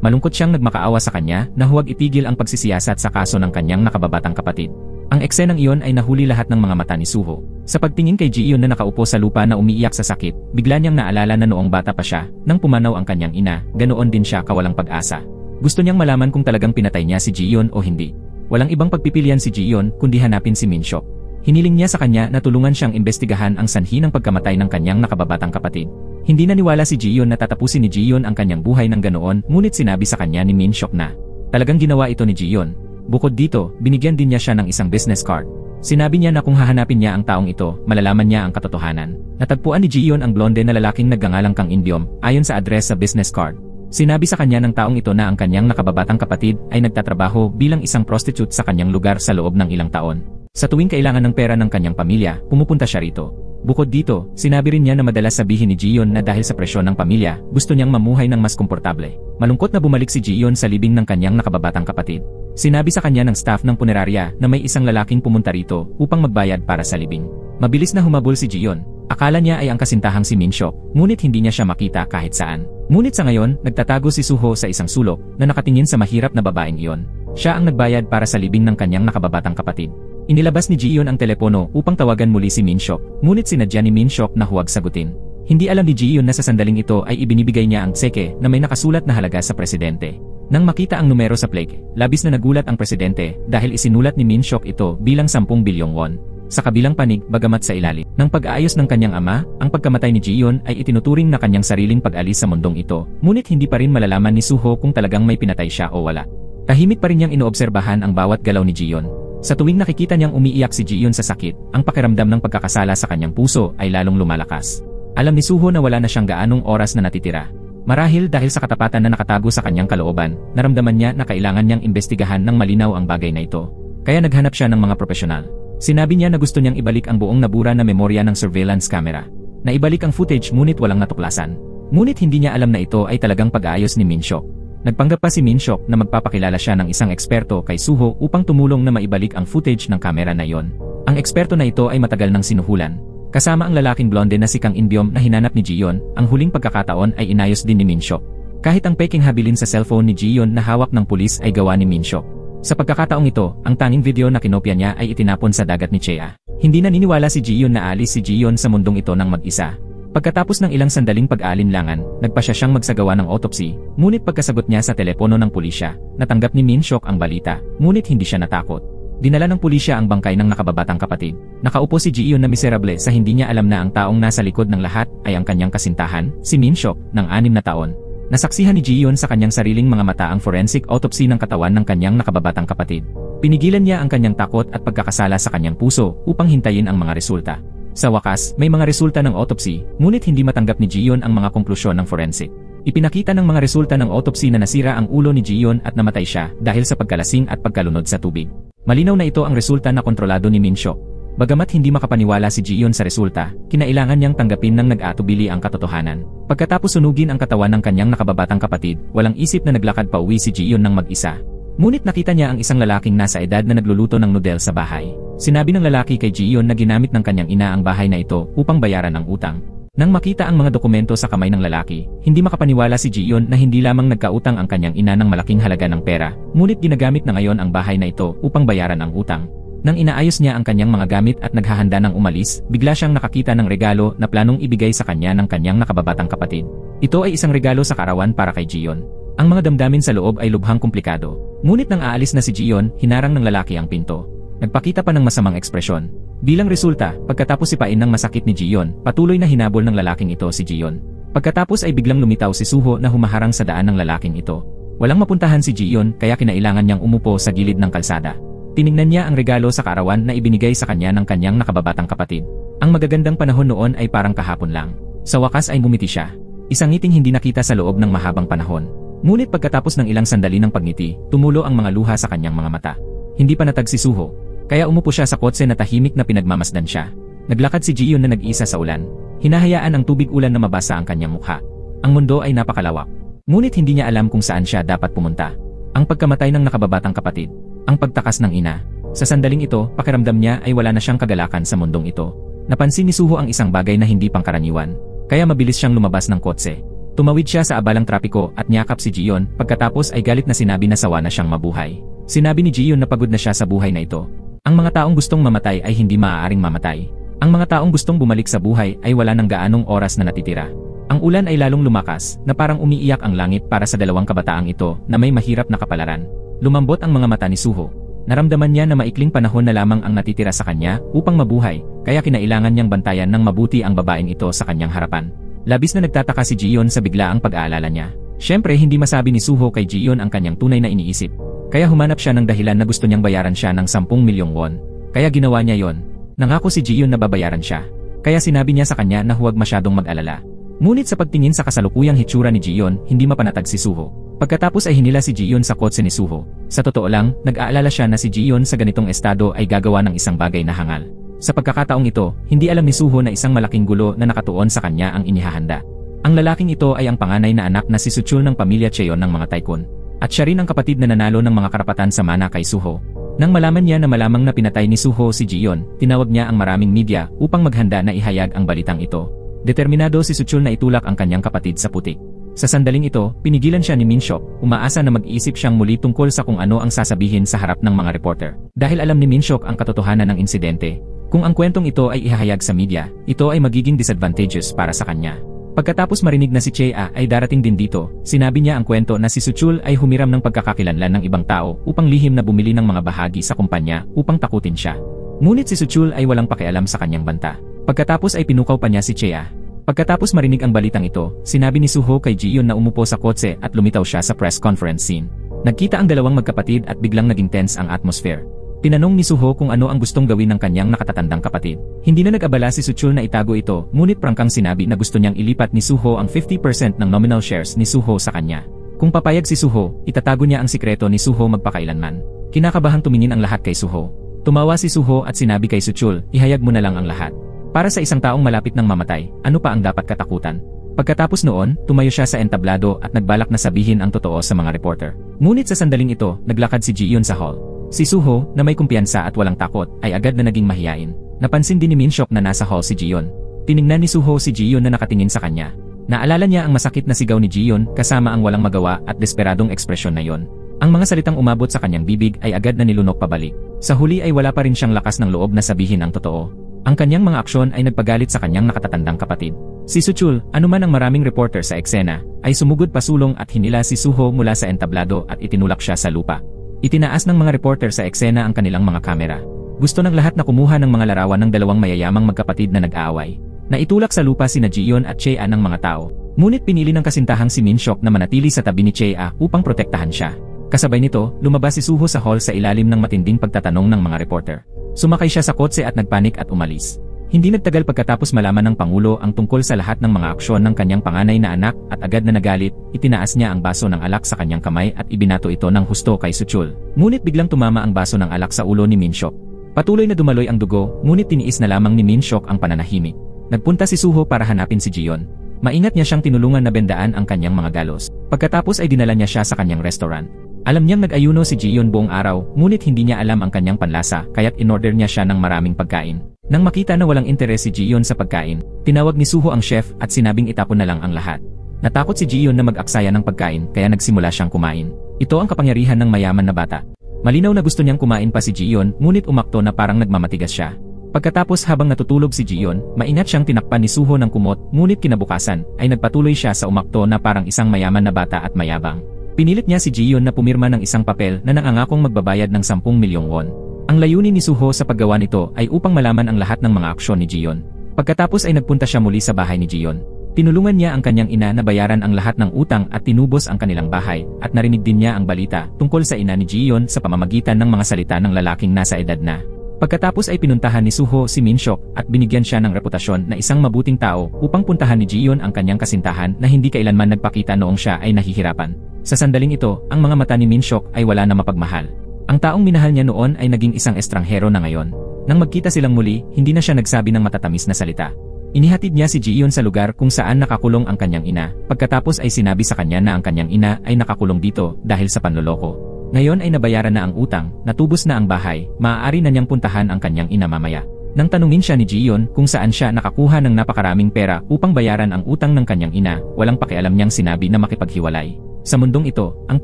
Malungkot siyang nagmakaawa sa kanya na huwag itigil ang pagsisiyasat sa kaso ng kanyang nakababatang kapatid. Ang eksenang iyon ay nahuli lahat ng mga mata ni Suho. Sa pagtingin kay Ji-yeon na nakaupo sa lupa na umiiyak sa sakit, bigla niyang naalala na noong bata pa siya, nang pumanaw ang kanyang ina, ganoon din siya kawalang pag-asa. Gusto niyang malaman kung talagang pinatay niya si Ji-yeon o hindi. Walang ibang pagpipilian si Ji-yeon kundi hanapin si Min-Shok. Hiniling niya sa kanya na tulungan siyang imbestigahan ang sanhi ng pagkamatay ng kanyang nakababatang kapatid. Hindi naniwala si Ji-yeon na tatapusin ni Ji-yeon ang kanyang buhay ng ganoon, ngunit sinabi sa kanya ni Min-Shok na talagang ginawa ito ni Ji-yeon. Bukod dito, binigyan din niya siya ng isang business card. Sinabi niya na kung hahanapin niya ang taong ito, malalaman niya ang katotohanan. Natagpuan ni Ji-yeon ang blonde na lalaking nagngangalang Kang In-byum, ayon sa address sa business card. Sinabi sa kanya ng taong ito na ang kanyang nakababatang kapatid ay nagtatrabaho bilang isang prostitute sa kanyang lugar sa loob ng ilang taon. Sa tuwing kailangan ng pera ng kanyang pamilya, pumupunta siya rito. Bukod dito, sinabi rin niya na madalas sabihin ni Jiyon na dahil sa presyon ng pamilya, gusto niyang mamuhay ng mas komportable. Malungkot na bumalik si Jiyon sa libing ng kanyang nakababatang kapatid. Sinabi sa kanya ng staff ng punerarya na may isang lalaking pumunta rito upang magbayad para sa libing. Mabilis na humabol si Jiyon. Akala niya ay ang kasintahang si Minhyuk, ngunit hindi niya siya makita kahit saan. Ngunit sa ngayon, nagtatago si Suho sa isang sulok na nakatingin sa mahirap na babaeng iyon. Siya ang nagbayad para sa libing ng kanyang nakababatang kapatid. Inilabas ni Jiyon ang telepono upang tawagan muli si Minhyuk, ngunit sinadya ni Minhyuk na huwag sagutin. Hindi alam ni Jiyon na sa sandaling ito ay ibinibigay niya ang tseke na may nakasulat na halaga sa presidente. Nang makita ang numero sa plate, labis na nagulat ang presidente dahil isinulat ni Minhyuk ito bilang 10 bilyong won. Sa kabilang panig, bagamat sa ilalim ng pag-aayos ng kanyang ama, ang pagkamatay ni Jiyon ay itinuturing na kanyang sariling pag-alis sa mundong ito, ngunit hindi pa rin malalaman ni Suho kung talagang may pinatay siya o wala. Tahimik pa rin niyang inoobserbahan ang bawat galaw ni Jiyon. Sa tuwing nakikita niyang umiiyak si Jiyon sa sakit, ang pakiramdam ng pagkakasala sa kanyang puso ay lalong lumalakas. Alam ni Suho na wala na siyang gaanong oras na natitira. Marahil dahil sa katapatan na nakatago sa kanyang kalooban, naramdaman niya na kailangan niyang imbestigahan ng malinaw ang bagay na ito. Kaya naghanap siya ng mga profesional. Sinabi niya na gusto niyang ibalik ang buong nabura na memorya ng surveillance camera. Naibalik ang footage ngunit walang natuklasan. Ngunit hindi niya alam na ito ay talagang pag-aayos ni Minhyuk. Nagpanggap pa si Minhyuk na magpapakilala siya ng isang eksperto kay Suho upang tumulong na maibalik ang footage ng kamera na iyon. Ang eksperto na ito ay matagal nang sinuhulan. Kasama ang lalaking blonde na si Kang In-byom na hinanap ni Jiyon, ang huling pagkakataon ay inayos din ni Minhyuk. Kahit ang peking habilin sa cellphone ni Jiyon na hawak ng pulis ay gawa ni Minhyuk. Sa pagkakataong ito, ang tanging video na kinopya niya ay itinapon sa dagat ni Chea. Hindi naniniwala si Jiyon na aalis si Jiyon sa mundong ito ng mag-isa. Pagkatapos ng ilang sandaling pag-aalinlangan, nagpasya siyang magsagawa ng autopsy, ngunit pagkasagot niya sa telepono ng pulisya, natanggap ni Minhyuk ang balita, ngunit hindi siya natakot. Dinala ng pulisya ang bangkay ng nakababatang kapatid. Nakaupo si Jiyon na miserable sa hindi niya alam na ang taong nasa likod ng lahat ay ang kanyang kasintahan, si Minhyuk, ng 6 na taon. Nasaksihan ni Jiyon sa kanyang sariling mga mata ang forensic autopsy ng katawan ng kanyang nakababatang kapatid. Pinigilan niya ang kanyang takot at pagkakasala sa kanyang puso upang hintayin ang mga resulta. Sa wakas, may mga resulta ng autopsy, ngunit hindi matanggap ni Jiyon ang mga konklusyon ng forensic. Ipinakita ng mga resulta ng autopsy na nasira ang ulo ni Jiyon at namatay siya dahil sa pagkalasing at pagkalunod sa tubig. Malinaw na ito ang resulta na kontrolado ni Minhyuk. Bagamat hindi makapaniwala si Jiyon sa resulta, kinailangan niyang tanggapin ng nag-aatubili ang katotohanan. Pagkatapos sunugin ang katawan ng kanyang nakababatang kapatid, walang isip na naglakad pa uwi si Jiyon ng mag-isa. Ngunit nakita niya ang isang lalaking nasa edad na nagluluto ng noodle sa bahay. Sinabi ng lalaki kay Jiyon na ginamit ng kanyang ina ang bahay na ito upang bayaran ang utang. Nang makita ang mga dokumento sa kamay ng lalaki, hindi makapaniwala si Jiyon na hindi lamang nagkautang ang kanyang ina ng malaking halaga ng pera, ngunit ginagamit na ngayon ang bahay na ito upang bayaran ang utang. Nang inaayos niya ang kanyang mga gamit at naghahanda ng umalis, bigla siyang nakakita ng regalo na planong ibigay sa kanya ng kanyang nakababatang kapatid. Ito ay isang regalo sa karawan para kay Jiyon. Ang mga damdamin sa loob ay lubhang komplikado. Ngunit nang aalis na si Jiyon, hinarang ng lalaki ang pinto. Nagpakita pa ng masamang ekspresyon. Bilang resulta, pagkatapos sipain ng masakit ni Jiyon, patuloy na hinabol ng lalaking ito si Jiyon. Pagkatapos ay biglang lumitaw si Suho na humaharang sa daan ng lalaking ito. Walang mapuntahan si Jiyon kaya kinailangan niyang umupo sa gilid ng kalsada. Tiningnan niya ang regalo sa karawan na ibinigay sa kanya ng kanyang nakababatang kapatid. Ang magagandang panahon noon ay parang kahapon lang. Sa wakas ay bumiti siya. Isang ngiting hindi nakita sa loob ng mahabang panahon. Ngunit pagkatapos ng ilang sandali ng pagngiti, tumulo ang mga luha sa kanyang mga mata. Hindi pa natag si Suho. Kaya umupo siya sa kotse na tahimik na pinagmamasdan siya. Naglakad si Jiyon na nag-isa sa ulan. Hinahayaan ang tubig ulan na mabasa ang kanyang mukha. Ang mundo ay napakalawak. Ngunit hindi niya alam kung saan siya dapat pumunta. Ang pagkamatay ng nakababatang kapatid. Ang pagtakas ng ina. Sa sandaling ito, pakiramdam niya ay wala na siyang kagalakan sa mundong ito. Napansin ni Suho ang isang bagay na hindi pangkaraniwan. Kaya mabilis siyang lumabas ng kotse. Tumawid siya sa abalang trapiko at niyakap si Jiyon, pagkatapos ay galit na sinabi na sawa na siyang mabuhay. Sinabi ni Jiyon na pagod na siya sa buhay na ito. Ang mga taong gustong mamatay ay hindi maaaring mamatay. Ang mga taong gustong bumalik sa buhay ay wala ng gaanong oras na natitira. Ang ulan ay lalong lumakas, na parang umiiyak ang langit para sa dalawang kabataang ito na may mahirap na kapalaran. Lumambot ang mga mata ni Suho. Naramdaman niya na maikling panahon na lamang ang natitira sa kanya upang mabuhay, kaya kinailangan niyang bantayan ng mabuti ang babaeng ito sa kanyang harapan. Labis na nagtataka si Jiyon sa biglaang pag-aalala niya. Siyempre hindi masabi ni Suho kay Jiyon ang kanyang tunay na iniisip. Kaya humanap siya ng dahilan na gusto niyang bayaran siya ng 10 milyong won. Kaya ginawa niya yon. Nangako si Jiyon na babayaran siya. Kaya sinabi niya sa kanya na huwag masyadong mag-alala. Ngunit sa pagtingin sa kasalukuyang hitsura ni Jiyon, hindi mapanatag si Suho. Pagkatapos ay hinila si Jiyon sa kotse ni Suho. Sa totoo lang, nag-aalala siya na si Jiyon sa ganitong estado ay gagawa ng isang bagay na hangal. Sa pagkakataong ito, hindi alam ni Suho na isang malaking gulo na nakatuon sa kanya ang inihahanda. Ang lalaking ito ay ang panganay na anak na si Suchul ng pamilya Cheon ng mga tycoon. At siya rin ang kapatid na nanalo ng mga karapatan sa mana kay Suho. Nang malaman niya na malamang na pinatay ni Suho si Jiyon, tinawag niya ang maraming media upang maghanda na ihayag ang balitang ito. Determinado si Suchul na itulak ang kanyang kapatid sa putik. Sa sandaling ito, pinigilan siya ni Minshok, umaasa na mag-iisip siyang muli tungkol sa kung ano ang sasabihin sa harap ng mga reporter. Dahil alam ni Minshok ang katotohanan ng insidente. Kung ang kwentong ito ay ihahayag sa media, ito ay magiging disadvantageous para sa kanya. Pagkatapos marinig na si Chea ay darating din dito, sinabi niya ang kwento na si Suchul ay humiram ng pagkakakilanlan ng ibang tao upang lihim na bumili ng mga bahagi sa kumpanya upang takutin siya. Ngunit si Suchul ay walang pakialam sa kanyang banta. Pagkatapos ay pinukaw pa niya si Chea. Pagkatapos marinig ang balitang ito, sinabi ni Suho kay Jiyon na umupo sa kotse at lumitaw siya sa press conference scene. Nagkita ang dalawang magkapatid at biglang naging tense ang atmosphere. Tinanong ni Suho kung ano ang gustong gawin ng kanyang nakatatandang kapatid. Hindi na nag-abala si Suchul na itago ito, ngunit prangkang sinabi na gusto niyang ilipat ni Suho ang 50% ng nominal shares ni Suho sa kanya. Kung papayag si Suho, itatago niya ang sikreto ni Suho magpakailanman. Kinakabahang tumingin ang lahat kay Suho. Tumawa si Suho at sinabi kay Suchul, ihayag mo na lang ang lahat. Para sa isang taong malapit ng mamatay, ano pa ang dapat katakutan? Pagkatapos noon, tumayo siya sa entablado at nagbalak na sabihin ang totoo sa mga reporter. Ngunit sa sandaling ito, naglakad si Jiyon sa hall. Si Suho, na may kumpiyansa at walang takot, ay agad na naging mahiyain. Napansin din ni Minshok na nasa hall si Jiyon. Tiningnan ni Suho si Jiyon na nakatingin sa kanya. Naalala niya ang masakit na sigaw ni Jiyon kasama ang walang magawa at desperadong ekspresyon na yon. Ang mga salitang umabot sa kanyang bibig ay agad na nilunok pabalik. Sa huli ay wala pa rin siyang lakas ng loob na sabihin ang totoo. Ang kanyang mga aksyon ay nagpagalit sa kanyang nakatatandang kapatid. Si Suchul, anuman ang maraming reporter sa eksena, ay sumugod pasulong at hinila si Suho mula sa entablado at itinulak siya sa lupa. Itinaas ng mga reporter sa eksena ang kanilang mga kamera. Gusto ng lahat na kumuha ng mga larawan ng dalawang mayayamang magkapatid na nag-aaway. Naitulak sa lupa sina Jiyon at Chea ng mga tao. Ngunit pinili ng kasintahang si Minshok na manatili sa tabi ni Chea upang protektahan siya. Kasabay nito, lumabas si Suho sa hall sa ilalim ng matinding pagtatanong ng mga reporter. Sumakay siya sa kotse at nagpanik at umalis. Hindi nagtagal pagkatapos malaman ng Pangulo ang tungkol sa lahat ng mga aksyon ng kanyang panganay na anak at agad na nagalit, itinaas niya ang baso ng alak sa kanyang kamay at ibinato ito ng husto kay Suchul. Ngunit biglang tumama ang baso ng alak sa ulo ni Minshok. Patuloy na dumaloy ang dugo, ngunit tiniis na lamang ni Minshok ang pananahimik. Nagpunta si Suho para hanapin si Jiyon. Maingat niya siyang tinulungan na bendaan ang kanyang mga galos. Pagkatapos ay dinala niya siya sa kanyang restaurant. Alam niyang nag-ayuno si Jiyon buong araw, ngunit hindi niya alam ang kanyang panlasa, kaya't inorder niya siya ng maraming pagkain. Nang makita na walang interes si Jiyon sa pagkain, tinawag ni Suho ang chef at sinabing itapon na lang ang lahat. Natakot si Jiyon na mag-aksaya ng pagkain kaya nagsimula siyang kumain. Ito ang kapangyarihan ng mayaman na bata. Malinaw na gusto niyang kumain pa si Jiyon, ngunit umakto na parang nagmamatigas siya. Pagkatapos habang natutulog si Jiyon, maingat siyang tinakpan ni Suho ng kumot, ngunit kinabukasan ay nagpatuloy siya sa umakto na parang isang mayaman na bata at mayabang. Pinilit niya si Jiyon na pumirma ng isang papel na nangangakong magbabayad ng 10 milyong won. Ang layunin ni Suho sa paggawa nito ay upang malaman ang lahat ng mga aksyon ni Jiyon. Pagkatapos ay nagpunta siya muli sa bahay ni Jiyon. Tinulungan niya ang kanyang ina na bayaran ang lahat ng utang at tinubos ang kanilang bahay, at narinig din niya ang balita tungkol sa ina ni Jiyon sa pamamagitan ng mga salita ng lalaking nasa edad na. Pagkatapos ay pinuntahan ni Suho si Minshok at binigyan siya ng reputasyon na isang mabuting tao upang puntahan ni Jiyon ang kanyang kasintahan na hindi kailanman nagpakita noong siya ay nahihirapan. Sa sandaling ito, ang mga mata ni Minshok ay wala na mapagmahal. Ang taong minahal niya noon ay naging isang estranghero na ngayon. Nang magkita silang muli, hindi na siya nagsabi ng matatamis na salita. Inihatid niya si Jiyon sa lugar kung saan nakakulong ang kanyang ina, pagkatapos ay sinabi sa kanya na ang kanyang ina ay nakakulong dito dahil sa panloloko. Ngayon ay nabayaran na ang utang, natubos na ang bahay, maaari na niyang puntahan ang kanyang ina mamaya. Nang tanungin siya ni Jiyon kung saan siya nakakuha ng napakaraming pera upang bayaran ang utang ng kanyang ina, walang pakialam niyang sinabi na makipaghiwalay. Sa mundong ito, ang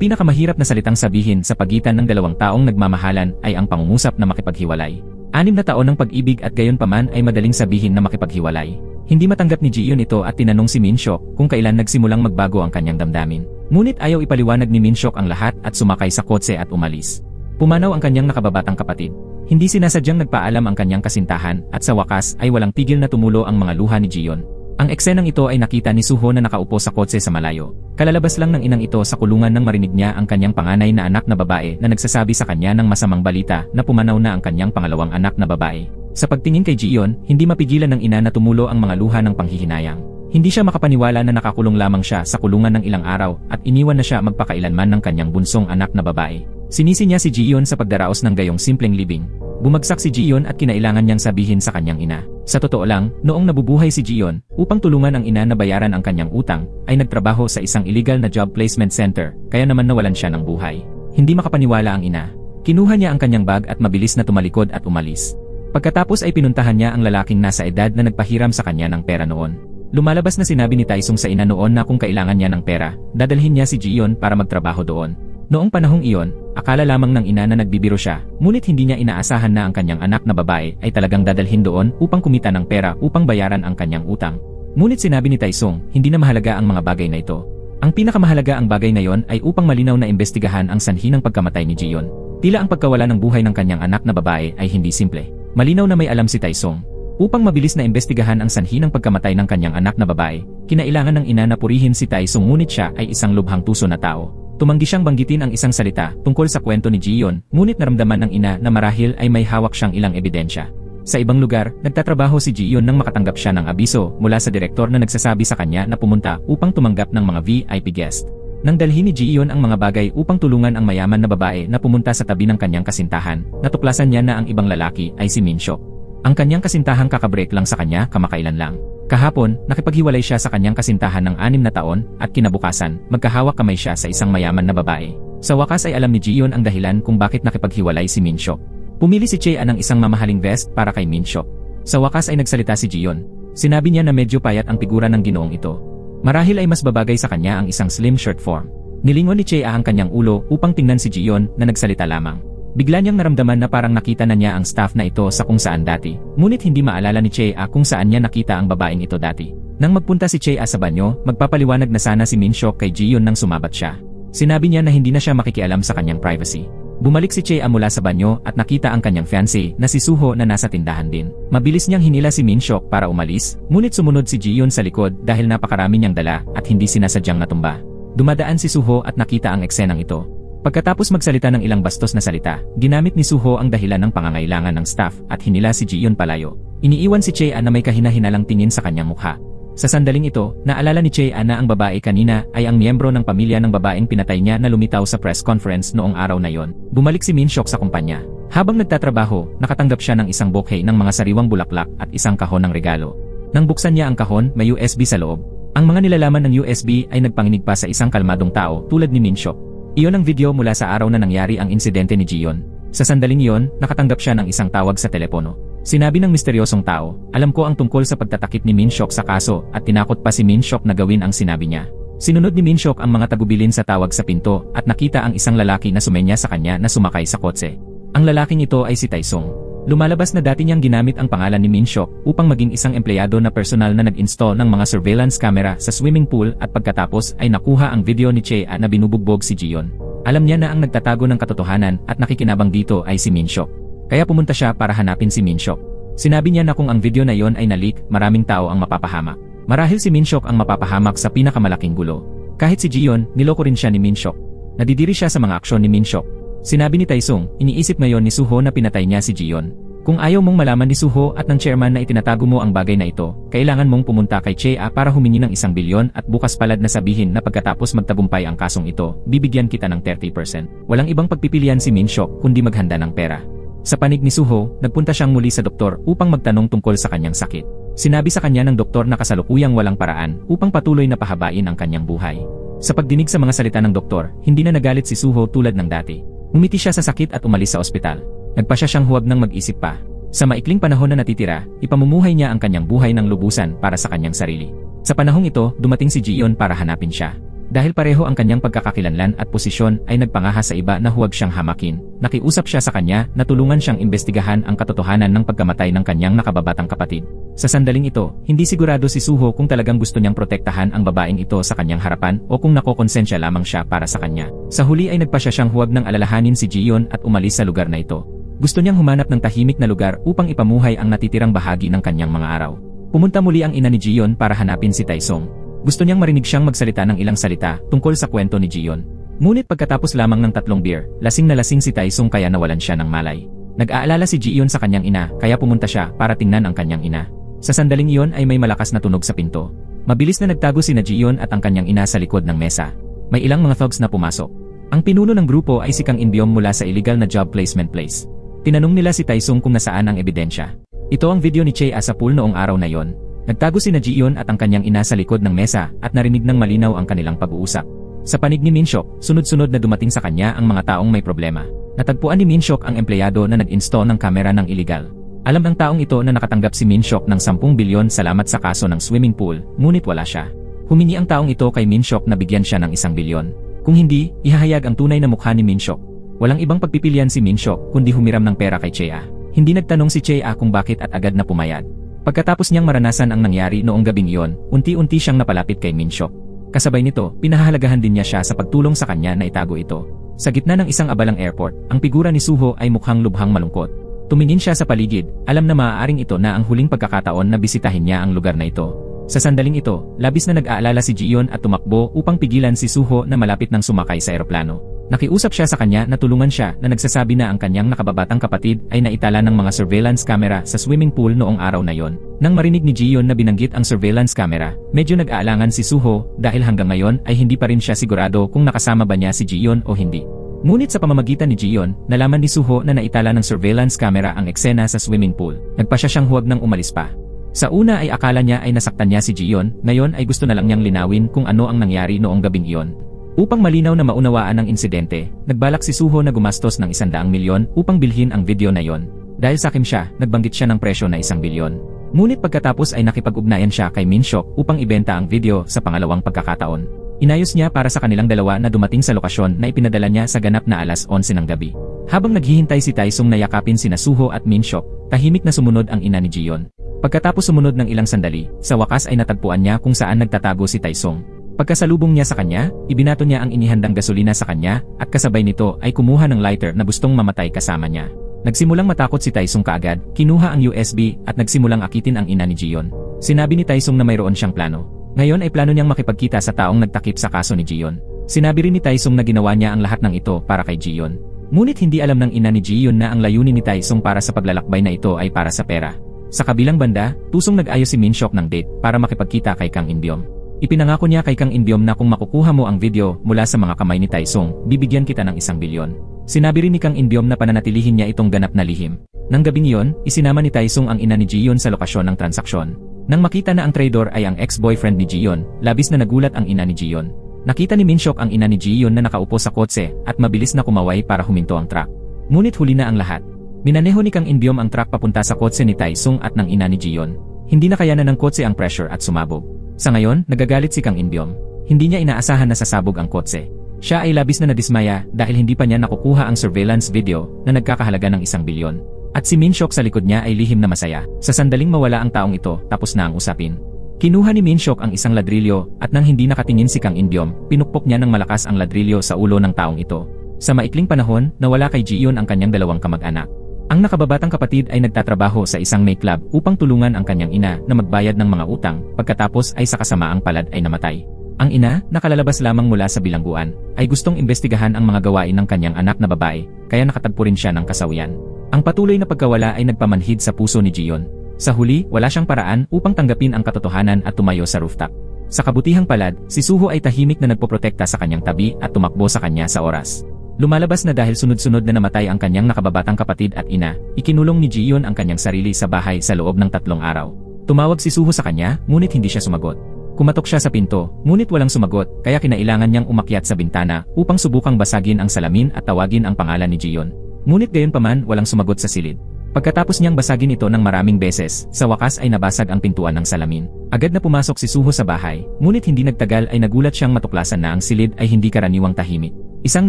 pinakamahirap na salitang sabihin sa pagitan ng dalawang taong nagmamahalan ay ang pangungusap na makipaghiwalay. 6 na taon ng pag-ibig at gayon paman ay madaling sabihin na makipaghiwalay. Hindi matanggap ni Jiyon ito at tinanong si Minshok kung kailan nagsimulang magbago ang kanyang damdamin. Ngunit ayaw ipaliwanag ni Minshok ang lahat at sumakay sa kotse at umalis. Pumanaw ang kanyang nakababatang kapatid. Hindi sinasadyang nagpaalam ang kanyang kasintahan at sa wakas ay walang tigil na tumulo ang mga luha ni Jiyon. Ang eksenang ito ay nakita ni Suho na nakaupo sa kotse sa malayo. Kalalabas lang ng inang ito sa kulungan nang marinig niya ang kanyang panganay na anak na babae na nagsasabi sa kanya ng masamang balita na pumanaw na ang kanyang pangalawang anak na babae. Sa pagtingin kay Jiyon, hindi mapigilan ng ina na tumulo ang mga luha ng panghihinayang. Hindi siya makapaniwala na nakakulong lamang siya sa kulungan ng ilang araw at iniwan na siya magpakailanman ng kanyang bunsong anak na babae. Sinisi niya si Jiyon sa pagdaraos ng gayong simpleng libing. Bumagsak si Jiyon at kinailangan niyang sabihin sa kanyang ina. Sa totoo lang, noong nabubuhay si Jiyon, upang tulungan ang ina na bayaran ang kanyang utang, ay nagtrabaho sa isang illegal na job placement center, kaya naman nawalan siya ng buhay. Hindi makapaniwala ang ina. Kinuha niya ang kanyang bag at mabilis na tumalikod at umalis. Pagkatapos ay pinuntahan niya ang lalaking nasa edad na nagpahiram sa kanya ng pera noon. Lumalabas na sinabi ni Taesung sa ina noon na kung kailangan niya ng pera, dadalhin niya si Jiyon para magtrabaho doon. Noong panahong iyon, akala lamang ng ina na nagbibiro siya, ngunit hindi niya inaasahan na ang kanyang anak na babae ay talagang dadalhin doon upang kumita ng pera upang bayaran ang kanyang utang. Ngunit sinabi ni Taesung, hindi na mahalaga ang mga bagay na ito. Ang pinakamahalaga ang bagay na iyon ay upang malinaw na imbestigahan ang sanhi ng pagkamatay ni Jiyon. Tila ang pagkawala ng buhay ng kanyang anak na babae ay hindi simple. Malinaw na may alam si Taesung. Upang mabilis na imbestigahan ang sanhi ng pagkamatay ng kanyang anak na babae, kinailangan ng ina na purihin si Taesung ngunit siya ay isang lubhang puso na tao. Tumanggi siyang banggitin ang isang salita tungkol sa kwento ni Jiyon, ngunit naramdaman ng ina na marahil ay may hawak siyang ilang ebidensya. Sa ibang lugar, nagtatrabaho si Jiyon nang makatanggap siya ng abiso mula sa direktor na nagsasabi sa kanya na pumunta upang tumanggap ng mga VIP guest. Nang dalhin ni Jiyon ang mga bagay upang tulungan ang mayaman na babae na pumunta sa tabi ng kanyang kasintahan, natuklasan niya na ang ibang lalaki ay si Minhyuk. Ang kanyang kasintahang kakabreak lang sa kanya kamakailan lang. Kahapon, nakipaghiwalay siya sa kanyang kasintahan ng 6 na taon at kinabukasan, magkahawak kamay siya sa isang mayaman na babae. Sa wakas ay alam ni Jiyon ang dahilan kung bakit nakipaghiwalay si Minhyuk. Pumili si Chea ng isang mamahaling vest para kay Minhyuk. Sa wakas ay nagsalita si Jiyon. Sinabi niya na medyo payat ang figura ng ginoong ito. Marahil ay mas babagay sa kanya ang isang slim shirt form. Nilingon ni Chea ang kanyang ulo upang tingnan si Jiyon na nagsalita lamang. Bigla niyang naramdaman na parang nakita na niya ang staff na ito sa kung saan dati, ngunit hindi maalala ni Chea kung saan niya nakita ang babaeng ito dati. Nang magpunta si Chea sa banyo, magpapaliwanag na sana si Minhyuk kay Jiyon nang sumabat siya. Sinabi niya na hindi na siya makikialam sa kanyang privacy. Bumalik si Chea mula sa banyo at nakita ang kanyang fiancé na si Suho na nasa tindahan din. Mabilis niyang hinila si Minhyuk para umalis, ngunit sumunod si Jiyon sa likod dahil napakarami niyang dala at hindi sinasadyang natumba. Dumadaan si Suho at nakita ang eksenang ito. Pagkatapos magsalita ng ilang bastos na salita, ginamit ni Suho ang dahilan ng pangangailangan ng staff at hinila si Jiyon palayo. Iniiwan si Chea na may kahina-hinalang tingin sa kanyang mukha. Sa sandaling ito, naalala ni Chea na ang babae kanina ay ang miyembro ng pamilya ng babaeng pinatay niya na lumitaw sa press conference noong araw na yon. Bumalik si Minhyuk sa kumpanya. Habang nagtatrabaho, nakatanggap siya ng isang bouquet ng mga sariwang bulaklak at isang kahon ng regalo. Nang buksan niya ang kahon, may USB sa loob. Ang mga nilalaman ng USB ay nagpanginig pa sa isang kalmadong tao tulad ni Minhyuk. Iyon ang video mula sa araw na nangyari ang insidente ni Jiyon. Sa sandaling iyon, nakatanggap siya ng isang tawag sa telepono. Sinabi ng misteryosong tao, alam ko ang tungkol sa pagtatakip ni Minhyuk sa kaso at tinakot pa si Minhyuk na gawin ang sinabi niya. Sinunod ni Minhyuk ang mga tagubilin sa tawag sa pinto at nakita ang isang lalaki na sumenya sa kanya na sumakay sa kotse. Ang lalaking ito ay si Taesung. Lumalabas na dati niyang ginamit ang pangalan ni Minhyuk upang maging isang empleyado na personal na nag-install ng mga surveillance camera sa swimming pool at pagkatapos ay nakuha ang video ni Chea na binubugbog si Jiyon. Alam niya na ang nagtatago ng katotohanan at nakikinabang dito ay si Minhyuk. Kaya pumunta siya para hanapin si Minhyuk. Sinabi niya na kung ang video na yon ay na-leak, maraming tao ang mapapahamak. Marahil si Minhyuk ang mapapahamak sa pinakamalaking gulo. Kahit si Jiyon, niloko rin siya ni Minhyuk. Nadidiri siya sa mga aksyon ni Minhyuk. Sinabi ni Taesung, iniisip ngayon ni Suho na pinatay niya si Jiyon. Kung ayaw mong malaman ni Suho at ng chairman na itinatago mo ang bagay na ito, kailangan mong pumunta kay Chea para humingi ng 1 bilyon at bukas palad na sabihin na pagkatapos magtagumpay ang kasong ito, bibigyan kita ng 30%. Walang ibang pagpipilian si Minhyuk kundi maghanda ng pera. Sa panig ni Suho, nagpunta siyang muli sa doktor upang magtanong tungkol sa kanyang sakit. Sinabi sa kanya ng doktor na kasalukuyang walang paraan upang patuloy na pahabain ang kanyang buhay. Sa pagdinig sa mga salita ng doktor, hindi na nagalit si Suho tulad ng dati. Umiti siya sa sakit at umalis sa ospital. Nagpasya siyang huwag nang mag-isip pa. Sa maikling panahon na natitira, ipamumuhay niya ang kanyang buhay ng lubusan para sa kanyang sarili. Sa panahong ito, dumating si Jiyon para hanapin siya. Dahil pareho ang kanyang pagkakakilanlan at posisyon ay nagpangahas sa iba na huwag siyang hamakin. Nakiusap siya sa kanya na tulungan siyang imbestigahan ang katotohanan ng pagkamatay ng kanyang nakababatang kapatid. Sa sandaling ito, hindi sigurado si Suho kung talagang gusto niyang protektahan ang babaeng ito sa kanyang harapan o kung nakokonsensya lamang siya para sa kanya. Sa huli ay nagpasya siyang huwag nang alalahanin si Jiyon at umalis sa lugar na ito. Gusto niyang humanap ng tahimik na lugar upang ipamuhay ang natitirang bahagi ng kanyang mga araw. Pumunta muli ang ina ni Jiyon para hanapin si Taesung. Gusto niyang marinig siyang magsalita ng ilang salita tungkol sa kwento ni Jiyon. Ngunit pagkatapos lamang ng 3 beer, lasing na lasing si Taesung kaya nawalan siya ng malay. Nag-aalala si Jiyon sa kanyang ina kaya pumunta siya para tingnan ang kanyang ina. Sa sandaling iyon ay may malakas na tunog sa pinto. Mabilis na nagtago sina Jiyon at ang kanyang ina sa likod ng mesa. May ilang mga thugs na pumasok. Ang pinuno ng grupo ay si Kang In-byom mula sa illegal na job placement place. Tinanong nila si Taesung kung nasaan ang ebidensya. Ito ang video ni Chea sa pool noong araw na yon. Nagtago sina Ji-yeon at ang kanyang ina sa likod ng mesa at narinig ng malinaw ang kanilang pag-uusap. Sa panig ni Min-seok, sunod-sunod na dumating sa kanya ang mga taong may problema. Natagpuan ni Min-seok ang empleyado na nag-install ng kamera ng iligal. Alam ng taong ito na nakatanggap si Min-seok ng 10 bilyon salamat sa kaso ng swimming pool, ngunit wala siya. Humingi ang taong ito kay Min-seok na bigyan siya ng 1 bilyon. Kung hindi, ihahayag ang tunay na mukha ni Min-seok. Walang ibang pagpipilian si Min-seok kundi humiram ng pera kay Chea. Hindi nagtanong si Chea kung bakit at agad na pumayag. Pagkatapos niyang maranasan ang nangyari noong gabing iyon, unti-unti siyang napalapit kay Min-seok. Kasabay nito, pinahahalagahan din niya siya sa pagtulong sa kanya na itago ito. Sa gitna ng isang abalang airport, ang figura ni Suho ay mukhang lubhang malungkot. Tumingin siya sa paligid, alam na maaaring ito na ang huling pagkakataon na bisitahin niya ang lugar na ito. Sa sandaling ito, labis na nag-aalala si Ji-yeon at tumakbo upang pigilan si Suho na malapit ng sumakay sa eroplano. Nakiusap siya sa kanya na tulungan siya na nagsasabi na ang kanyang nakababatang kapatid ay naitala ng mga surveillance camera sa swimming pool noong araw na yon. Nang marinig ni Ji-yeon na binanggit ang surveillance camera, medyo nag-aalangan si Suho dahil hanggang ngayon ay hindi pa rin siya sigurado kung nakasama ba niya si Ji-yeon o hindi. Ngunit sa pamamagitan ni Ji-yeon, nalaman ni Suho na naitala ng surveillance camera ang eksena sa swimming pool. Nagpa siya siyang huwag nang umalis pa. Sa una ay akala niya ay nasaktan niya si Ji-yeon, ngayon ay gusto na lang niyang linawin kung ano ang nangyari noong gabing iyon. Upang malinaw na maunawaan ang insidente, nagbalak si Suho na gumastos ng 100 milyon upang bilhin ang video na yon. Dahil sakim siya, nagbanggit siya ng presyo na 1 bilyon. Ngunit pagkatapos ay nakipag-ugnayan siya kay Min-seok upang ibenta ang video sa pangalawang pagkakataon. Inayos niya para sa kanilang dalawa na dumating sa lokasyon na ipinadala niya sa ganap na alas 11 ng gabi. Habang naghihintay si Taesung na yakapin sina Suho at Min-seok, tahimik na sumunod ang ina ni Ji-yeon. Pagkatapos sumunod ng ilang sandali, sa wakas ay natagpuan niya kung saan nagtatago si Taesung. Pagkasalubong niya sa kanya, ibinato niya ang inihandang gasolina sa kanya at kasabay nito ay kumuha ng lighter na gustong mamatay kasama niya. Nagsimulang matakot si Taesung kaagad, kinuha ang USB at nagsimulang akitin ang ina ni Ji-yeon. Sinabi ni Taesung na mayroon siyang plano. Ngayon ay plano niyang makipagkita sa taong nagtakip sa kaso ni Ji-yeon. Sinabi rin ni Taesung na ginawa niya ang lahat ng ito para kay Ji-yeon. Ngunit hindi alam ng ina ni Ji-yeon na ang layunin ni Taesung para sa paglalakbay na ito ay para sa pera. Sa kabilang banda, tusong nag-ayos si Min-seok ng date para makipagkita kay Kang In-byom. Ipinangako niya kay Kang In-byom na kung makukuha mo ang video mula sa mga kamay ni Taesung, bibigyan kita ng 1 bilyon. Sinabi rin ni Kang In-byom na pananatilihin niya itong ganap na lihim. Nang gabing iyon, isinama ni Taesung ang ina ni Ji-yeon sa lokasyon ng transaksyon. Nang makita na ang trader ay ang ex-boyfriend ni Ji-yeon, labis na nagulat ang ina ni Ji-yeon. Nakita ni Min-seok ang ina ni Ji-yeon na nakaupo sa kotse at mabilis na kumaway para huminto ang truck. Ngunit huli na ang lahat. Minaneho ni Kang In-byom ang truck papunta sa kotse ni Taesung at ng ina ni Ji-yeon. Hindi na kayanan ng kotse ang pressure at sumabog. Sa ngayon, nagagalit si Kang In-byom. Hindi niya inaasahan na sasabog ang kotse. Siya ay labis na nadismaya dahil hindi pa niya nakukuha ang surveillance video na nagkakahalaga ng 1 bilyon. At si Min-seok sa likod niya ay lihim na masaya. Sa sandaling mawala ang taong ito, tapos na ang usapin. Kinuha ni Min-seok ang isang ladrilyo at nang hindi nakatingin si Kang In-byom, pinukpok niya ng malakas ang ladrilyo sa ulo ng taong ito. Sa maikling panahon, nawala kay Ji-yeon ang kanyang dalawang kamag-anak. Ang nakababatang kapatid ay nagtatrabaho sa isang maid club upang tulungan ang kanyang ina na magbayad ng mga utang, pagkatapos ay sa kasamaang palad ay namatay. Ang ina, nakalalabas lamang mula sa bilangguan, ay gustong imbestigahan ang mga gawain ng kanyang anak na babae, kaya nakatagpo rin siya ng kasawian. Ang patuloy na pagkawala ay nagpamanhid sa puso ni Ji-yeon. Sa huli, wala siyang paraan upang tanggapin ang katotohanan at tumayo sa rooftop. Sa kabutihang palad, si Suho ay tahimik na nagpoprotekta sa kanyang tabi at tumakbo sa kanya sa oras. Lumalabas na dahil sunod-sunod na namatay ang kanyang nakababatang kapatid at ina, ikinulong ni Ji-yeon ang kanyang sarili sa bahay sa loob ng 3 araw. Tumawag si Suho sa kanya, ngunit hindi siya sumagot. Kumatok siya sa pinto, ngunit walang sumagot, kaya kinailangan niyang umakyat sa bintana upang subukang basagin ang salamin at tawagin ang pangalan ni Ji-yeon. Ngunit gayunpaman walang sumagot sa silid. Pagkatapos niyang basagin ito ng maraming beses, sa wakas ay nabasag ang pintuan ng salamin. Agad na pumasok si Suho sa bahay, ngunit hindi nagtagal ay nagulat siyang matuklasan na ang silid ay hindi karaniwang tahimik. Isang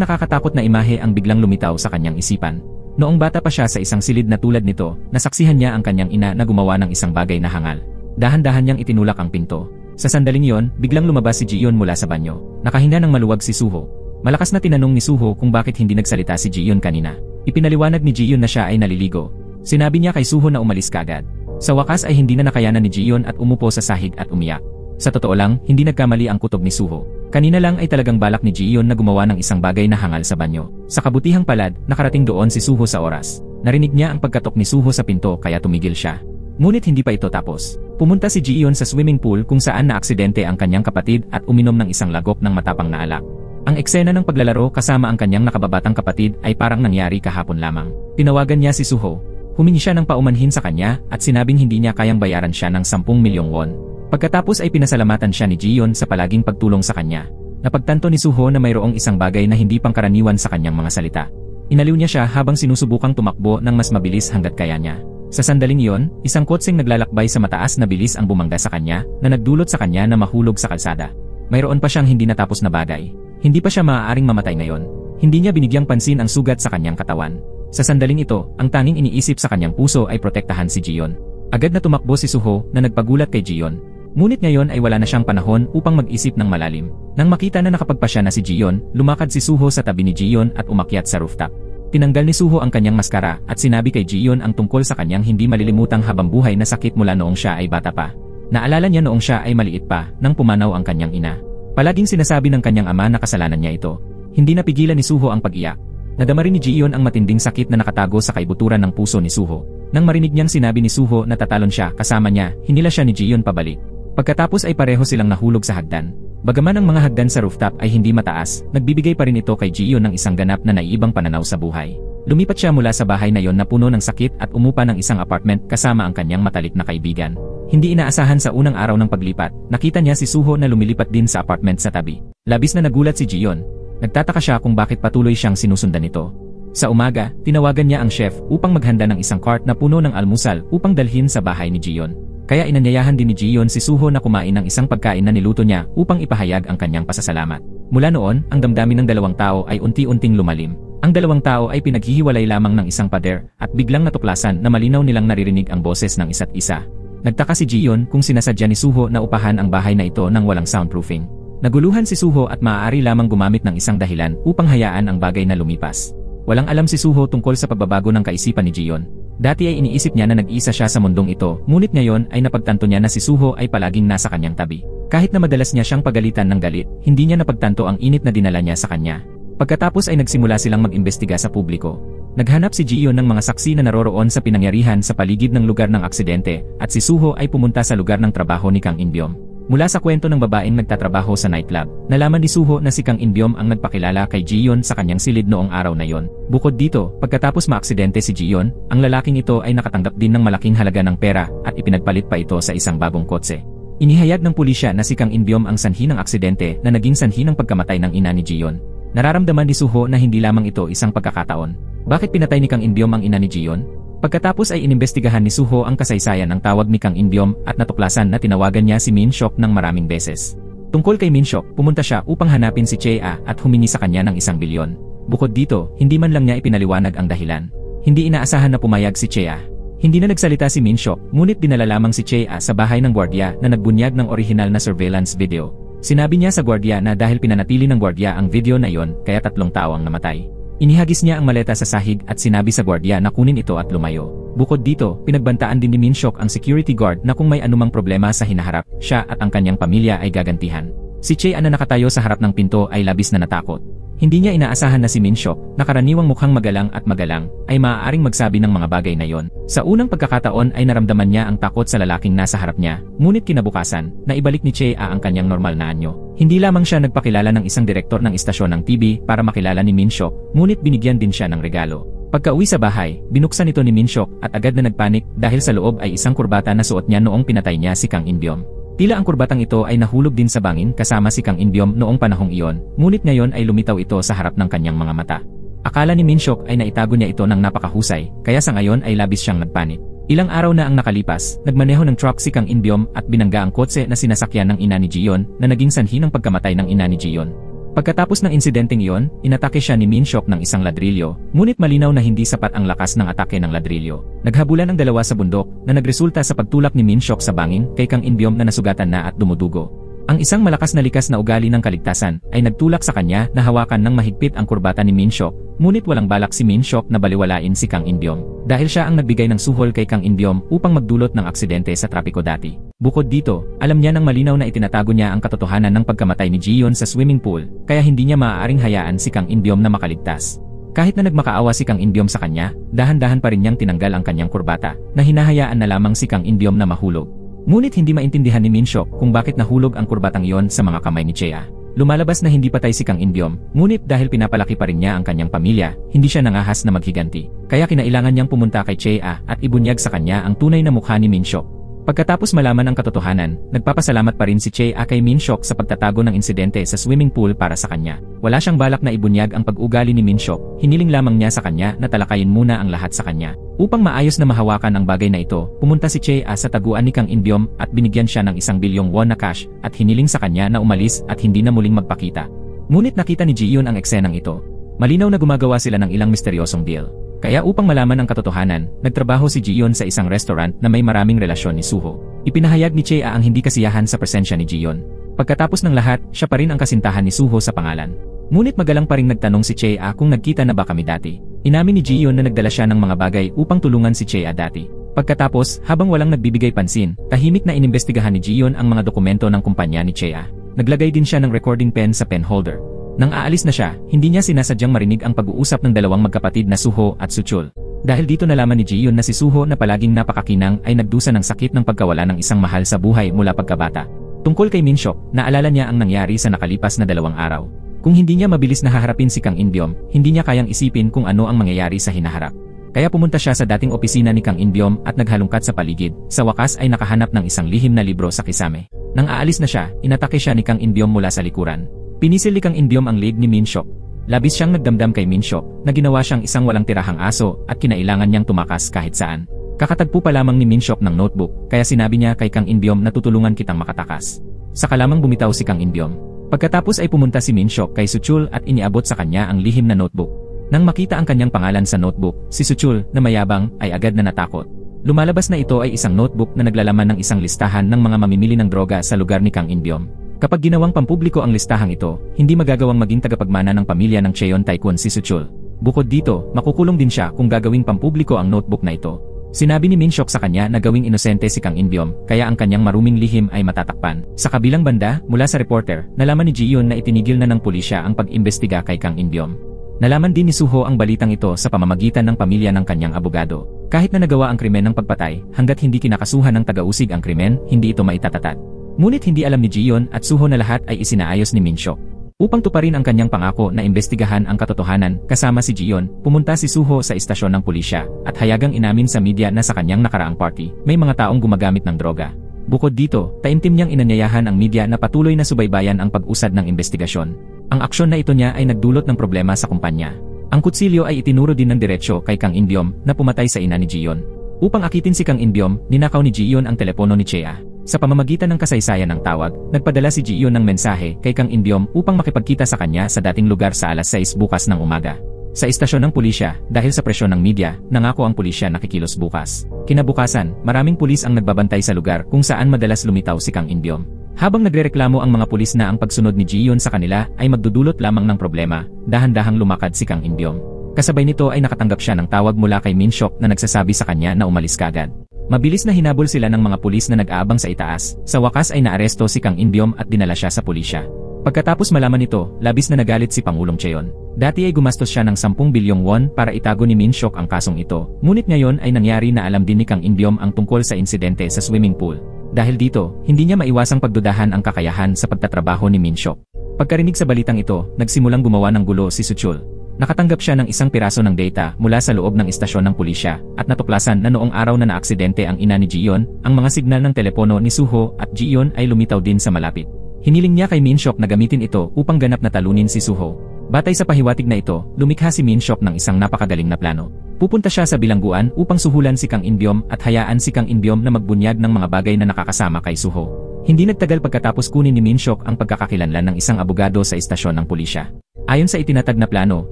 nakakatakot na imahe ang biglang lumitaw sa kanyang isipan. Noong bata pa siya sa isang silid na tulad nito, nasaksihan niya ang kanyang ina na gumawa ng isang bagay na hangal. Dahan-dahan niyang itinulak ang pinto. Sa sandaling yon, biglang lumabas si Ji-yeon mula sa banyo. Nakahinga ng maluwag si Suho. Malakas na tinanong ni Suho kung bakit hindi nagsalita si Ji-yeon kanina. Ipinaliwanag ni Ji-yeon na siya ay naliligo. Sinabi niya kay Suho na umalis kaagad. Sa wakas ay hindi na nakayanan ni Ji-yeon at umupo sa sahig at umiyak. Sa totoo lang, hindi nagkamali ang kutob ni Suho. Kanina lang ay talagang balak ni Ji-yeon na gumawa ng isang bagay na hangal sa banyo. Sa kabutihang palad, nakarating doon si Suho sa oras. Narinig niya ang pagkatok ni Suho sa pinto kaya tumigil siya. Ngunit hindi pa ito tapos. Pumunta si Ji-yeon sa swimming pool kung saan naaksidente ang kanyang kapatid at uminom ng isang lagop ng matapang na alak. Ang eksena ng paglalaro kasama ang kanyang nakababatang kapatid ay parang nangyari kahapon lamang. Tinawagan niya si Suho. Humingi siya ng paumanhin sa kanya at sinabing hindi niya kayang bayaran siya ng 10 milyong won. Pagkatapos ay pinasalamatan siya ni Jiyon sa palaging pagtulong sa kanya. Napagtanto ni Suho na mayroong isang bagay na hindi pangkaraniwan sa kanyang mga salita. Inaliw niya siya habang sinusubukang tumakbo ng mas mabilis hanggat kaya niya. Sa sandaling iyon, isang kotseng naglalakbay sa mataas na bilis ang bumangga sa kanya na nagdulot sa kanya na mahulog sa kalsada. Mayroon pa siyang hindi natapos na bagay. Hindi pa siya maaaring mamatay ngayon. Hindi niya binigyang pansin ang sugat sa kanyang katawan. Sa sandaling ito, ang tanging iniisip sa kanyang puso ay protektahan si Jiyon. Agad na tumakbo si Suho na nagpagulat kay Jiyon. Ngunit ngayon ay wala na siyang panahon upang mag-isip ng malalim. Nang makita na nakapagpasya na si Jiyon, lumakad si Suho sa tabi ni Jiyon at umakyat sa rooftop. Tinanggal ni Suho ang kanyang maskara at sinabi kay Jiyon ang tungkol sa kanyang hindi malilimutang habambuhay na sakit mula noong siya ay bata pa. Naalala niya noong siya ay maliit pa nang pumanaw ang kanyang ina. Palaging sinasabi ng kanyang ama na kasalanan niya ito. Hindi napigilan ni Suho ang pag-iyak. Nadama rin ni Jiyon ang matinding sakit na nakatago sa kaibuturan ng puso ni Suho. Nang marinig niyang sinabi ni Suho na tatalon siya kasama niya, hinila siya ni Jiyon pabalik. Pagkatapos ay pareho silang nahulog sa hagdan. Bagaman ang mga hagdan sa rooftop ay hindi mataas, nagbibigay pa rin ito kay Jiyon ng isang ganap na naiibang pananaw sa buhay. Lumipat siya mula sa bahay na yon na puno ng sakit at umupa ng isang apartment kasama ang kanyang matalik na kaibigan. Hindi inaasahan sa unang araw ng paglipat, nakita niya si Suho na lumilipat din sa apartment sa tabi. Labis na nagulat si Jiyon. Nagtataka siya kung bakit patuloy siyang sinusundan nito. Sa umaga, tinawagan niya ang chef upang maghanda ng isang cart na puno ng almusal upang dalhin sa bahay ni Jiyon. Kaya inanyayahan din ni Jiyon si Suho na kumain ng isang pagkain na niluto niya upang ipahayag ang kanyang pasasalamat. Mula noon, ang damdamin ng dalawang tao ay unti-unting lumalim. Ang dalawang tao ay pinaghihiwalay lamang ng isang pader at biglang natuklasan na malinaw nilang naririnig ang boses ng isa't isa. Nagtaka si Jiyon kung sinasadya ni Suho na upahan ang bahay na ito nang walang soundproofing. Naguluhan si Suho at maaari lamang gumamit ng isang dahilan upang hayaan ang bagay na lumipas. Walang alam si Suho tungkol sa pagbabago ng kaisipan ni Jiyon. Dati ay iniisip niya na nag-iisa siya sa mundong ito, ngunit ngayon ay napagtanto niya na si Suho ay palaging nasa kanyang tabi. Kahit na madalas niya siyang pagalitan ng galit, hindi niya napagtanto ang init na dinala niya sa kanya. Pagkatapos ay nagsimula silang mag-imbestiga sa publiko. Naghanap si Jiyon ng mga saksi na naroroon sa pinangyarihan sa paligid ng lugar ng aksidente at si Suho ay pumunta sa lugar ng trabaho ni Kang In-byom. Mula sa kwento ng babaeng nagtatrabaho sa nightclub, nalaman ni Suho na si Kang In-byom ang nagpakilala kay Jiyon sa kanyang silid noong araw na yon. Bukod dito, pagkatapos maaksidente si Jiyon, ang lalaking ito ay nakatanggap din ng malaking halaga ng pera at ipinagpalit pa ito sa isang bagong kotse. Inihayag ng pulisya na si Kang In-byom ang sanhi ng aksidente na naging sanhi ng pagkamatay ng ina ni Jiyon. Nararamdaman ni Suho na hindi lamang ito isang pagkakataon. Bakit pinatay ni Kang In-byom ang ina ni Jiyon? Pagkatapos ay inimbestigahan ni Suho ang kasaysayan ng tawag ni Kang In-byom at natuklasan na tinawagan niya si Min Seok ng maraming beses. Tungkol kay Min Seok, pumunta siya upang hanapin si Chea at humingi sa kanya ng 1 bilyon. Bukod dito, hindi man lang niya ipinaliwanag ang dahilan. Hindi inaasahan na pumayag si Chea. Hindi na nagsalita si Min Seok, ngunit dinala lamang si Chea sa bahay ng gwardiya na nagbunyag ng orihinal na surveillance video. Sinabi niya sa gwardiya na dahil pinanatili ng gwardiya ang video na yon, kaya 3 tao ang namatay. Inihagis niya ang maleta sa sahig at sinabi sa gwardiya na kunin ito at lumayo. Bukod dito, pinagbantaan din ni Min Seok ang security guard na kung may anumang problema sa hinaharap, siya at ang kanyang pamilya ay gagantihan. Si Chea na nakatayo sa harap ng pinto ay labis na natakot. Hindi niya inaasahan na si Min Seok, na karaniwang mukhang magalang at magalang, ay maaaring magsabi ng mga bagay na yon. Sa unang pagkakataon ay naramdaman niya ang takot sa lalaking nasa harap niya, ngunit kinabukasan, naibalik ni Chea ang kanyang normal na anyo. Hindi lamang siya nagpakilala ng isang direktor ng istasyon ng TV para makilala ni Min Seok, ngunit binigyan din siya ng regalo. Pagka-uwi sa bahay, binuksan ito ni Min Seok at agad na nagpanik dahil sa loob ay isang kurbata na suot niya noong pinatay niya si Kang In-byom. Tila ang kurbatang ito ay nahulog din sa bangin kasama si Kang In-byom noong panahong iyon, ngunit ngayon ay lumitaw ito sa harap ng kanyang mga mata. Akala ni Min Seok ay naitago niya ito ng napakahusay, kaya sa ngayon ay labis siyang nagpanik. Ilang araw na ang nakalipas, nagmaneho ng truck si Kang In-byom at binangga ang kotse na sinasakyan ng ina ni Jiyon na naging sanhi ng pagkamatay ng ina ni Jiyon. Pagkatapos ng insidenteng iyon, inatake siya ni Min Seok ng isang ladrilyo, ngunit malinaw na hindi sapat ang lakas ng atake ng ladrilyo. Naghabulan ang dalawa sa bundok na nagresulta sa pagtulak ni Min Seok sa bangin kay Kang In-byom na nasugatan na at dumudugo. Ang isang malakas na likas na ugali ng kaligtasan ay nagtulak sa kanya na hawakan ng mahigpit ang kurbata ni Min Seok, ngunit walang balak si Min Seok na baliwalain si Kang In-byom dahil siya ang nagbigay ng suhol kay Kang In-byom upang magdulot ng aksidente sa trapiko dati. Bukod dito, alam niya ng malinaw na itinatago niya ang katotohanan ng pagkamatay ni Jiyon sa swimming pool, kaya hindi niya maaaring hayaan si Kang In-byom na makaligtas. Kahit na nagmakaawa si Kang In-byom sa kanya, dahan-dahan pa rin niyang tinanggal ang kanyang kurbata, na hinahayaan na lamang si Kang In-byom na mahulog. Ngunit hindi maintindihan ni Min Seok kung bakit nahulog ang kurbatang iyon sa mga kamay ni Chea. Lumalabas na hindi patay si Kang In-byom, ngunit dahil pinapalaki pa rin niya ang kanyang pamilya, hindi siya nangahas na maghiganti. Kaya kinailangan niyang pumunta kay Chae-ah at ibunyag sa kanya ang tunay na mukha ni Min-seok. Pagkatapos malaman ang katotohanan, nagpapasalamat pa rin si Chae-ah kay Min-seok sa pagtatago ng insidente sa swimming pool para sa kanya. Wala siyang balak na ibunyag ang pag-ugali ni Min-seok, hiniling lamang niya sa kanya na talakayin muna ang lahat sa kanya. Upang maayos na mahawakan ang bagay na ito, pumunta si Chae-ah sa taguan ni Kang In-byom at binigyan siya ng 1 bilyong won na cash at hiniling sa kanya na umalis at hindi na muling magpakita. Ngunit nakita ni Ji-yeon ang eksenang ito. Malinaw na gumagawa sila ng ilang misteryosong deal. Kaya upang malaman ang katotohanan, nagtrabaho si Ji-yeon sa isang restaurant na may maraming relasyon ni Suho. Ipinahayag ni Chae-ah ang hindi kasiyahan sa presensya ni Ji-yeon. Pagkatapos ng lahat, siya pa rin ang kasintahan ni Suho sa pangalan. Ngunit magalang pa ring nagtanong si Chae-ah kung nagkita na ba kami dati. Inamin ni Ji-yeon na nagdala siya ng mga bagay upang tulungan si Chae-ah dati. Pagkatapos, habang walang nagbibigay pansin, tahimik na inimbestigahan ni Ji-yeon ang mga dokumento ng kumpanya ni Chae-ah. Naglagay din siya ng recording pen sa pen holder. Nang aalis na siya, hindi niya sinasadyang marinig ang pag-uusap ng dalawang magkapatid na Suho at Suchul. Dahil dito nalaman ni Ji-yeon na si Suho na palaging napakakinang ay nagdusa ng sakit ng pagkawala ng isang mahal sa buhay mula pagkabata. Tungkol kay Min-seok, naalala niya ang nangyari sa nakalipas na 2 araw. Kung hindi niya mabilis na haharapin si Kang In-byom, hindi niya kayang isipin kung ano ang mangyayari sa hinaharap. Kaya pumunta siya sa dating opisina ni Kang In-byom at naghalungkat sa paligid. Sa wakas ay nakahanap ng isang lihim na libro sa kisame. Nang aalis na siya, inatake siya ni Kang In-byom mula sa likuran. Pinisil ni Kang In-byom ang leg ni Min-seok. Labis siyang nagdamdam kay Min-seok na ginawa siyang isang walang tirahang aso at kinailangan niyang tumakas kahit saan. Kakatagpo pa lamang ni Min-seok ng notebook kaya sinabi niya kay Kang In-byom na tutulungan kitang makatakas. Saka lamang bumitaw si Kang In-byom. Pagkatapos ay pumunta si Min-seok kay Suchul at iniabot sa kanya ang lihim na notebook. Nang makita ang kanyang pangalan sa notebook, si Suchul na mayabang ay agad na natakot. Lumalabas na ito ay isang notebook na naglalaman ng isang listahan ng mga mamimili ng droga sa lugar ni Kang In-byom. Kapag ginawang pampubliko ang listahang ito, hindi magagawang maging tagapagmana ng pamilya ng Cheon Tycoon si Suchul. Bukod dito, makukulong din siya kung gagawing pampubliko ang notebook na ito. Sinabi ni Min-seok sa kanya na gawing inosente si Kang In-byom, kaya ang kanyang maruming lihim ay matatakpan. Sa kabilang banda, mula sa reporter, nalaman ni Ji-yeon na itinigil na ng pulisya ang pag-imbestiga kay Kang In-byom. Nalaman din ni Suho ang balitang ito sa pamamagitan ng pamilya ng kanyang abogado. Kahit na nagawa ang krimen ng pagpatay, hanggat hindi kinakasuhan ng taga-usig ang krimen, hindi ito maitatatag. Ngunit hindi alam ni Ji-yeon at Suho na lahat ay isinaayos ni Min-seok. Upang tuparin ang kanyang pangako na imbestigahan ang katotohanan kasama si Ji-yeon, pumunta si Suho sa istasyon ng pulisya at hayagang inamin sa media na sa kanyang nakaraang party, may mga taong gumagamit ng droga. Bukod dito, taimtim niyang inanyayahan ang media na patuloy na subaybayan ang pag-usad ng investigasyon. Ang aksyon na ito niya ay nagdulot ng problema sa kumpanya. Ang kutsilyo ay itinuro din ng diretsyo kay Kang In-byom na pumatay sa ina ni Ji-yeon. Upang akitin si Kang In-byom, ninakaw ni Ji-yeon ang telepono ni Chae-ah. Sa pamamagitan ng kasaysayan ng tawag, nagpadala si Ji-yeon ng mensahe kay Kang In-byom upang makipagkita sa kanya sa dating lugar sa alas 6 bukas ng umaga. Sa istasyon ng pulisya, dahil sa presyon ng media, nangako ang pulisya na kikilos bukas. Kinabukasan, maraming pulis ang nagbabantay sa lugar kung saan madalas lumitaw si Kang In-byom. Habang nagrereklamo ang mga pulis na ang pagsunod ni Ji-yeon sa kanila ay magdudulot lamang ng problema, dahan-dahang lumakad si Kang In-byom. Kasabay nito ay nakatanggap siya ng tawag mula kay Min-seok na nagsasabi sa kanya na umalis kagad. Mabilis na hinabol sila ng mga pulis na nag-aabang sa itaas. Sa wakas ay naaresto si Kang In-byom at dinala siya sa pulisya. Pagkatapos malaman nito, labis na nagalit si Pangulong Cheon. Dati ay gumastos siya ng 10 bilyong won para itago ni Min-seok ang kasong ito. Ngunit ngayon ay nangyari na alam din ni Kang In-byom ang tungkol sa insidente sa swimming pool. Dahil dito, hindi niya maiwasang pagdudahan ang kakayahan sa pagtatrabaho ni Min-seok. Pagkarinig sa balitang ito, nagsimulang gumawa ng gulo si Suchul. Nakatanggap siya ng isang piraso ng data mula sa loob ng istasyon ng pulisya at natuklasan na noong araw na naaksidente ang ina ni Ji-yeon, ang mga signal ng telepono ni Suho at Ji-yeon ay lumitaw din sa malapit. Hiniling niya kay Min-seok na gamitin ito upang ganap na talunin si Suho. Batay sa pahiwatig na ito, lumikha si Min-seok ng isang napakagaling na plano. Pupunta siya sa bilangguan upang suhulan si Kang In-byom at hayaan si Kang In-byom na magbunyag ng mga bagay na nakakasama kay Suho. Hindi nagtagal pagkatapos kunin ni Min-seok ang pagkakakilanlan ng isang abogado sa istasyon ng pulisya. Ayon sa itinatag na plano,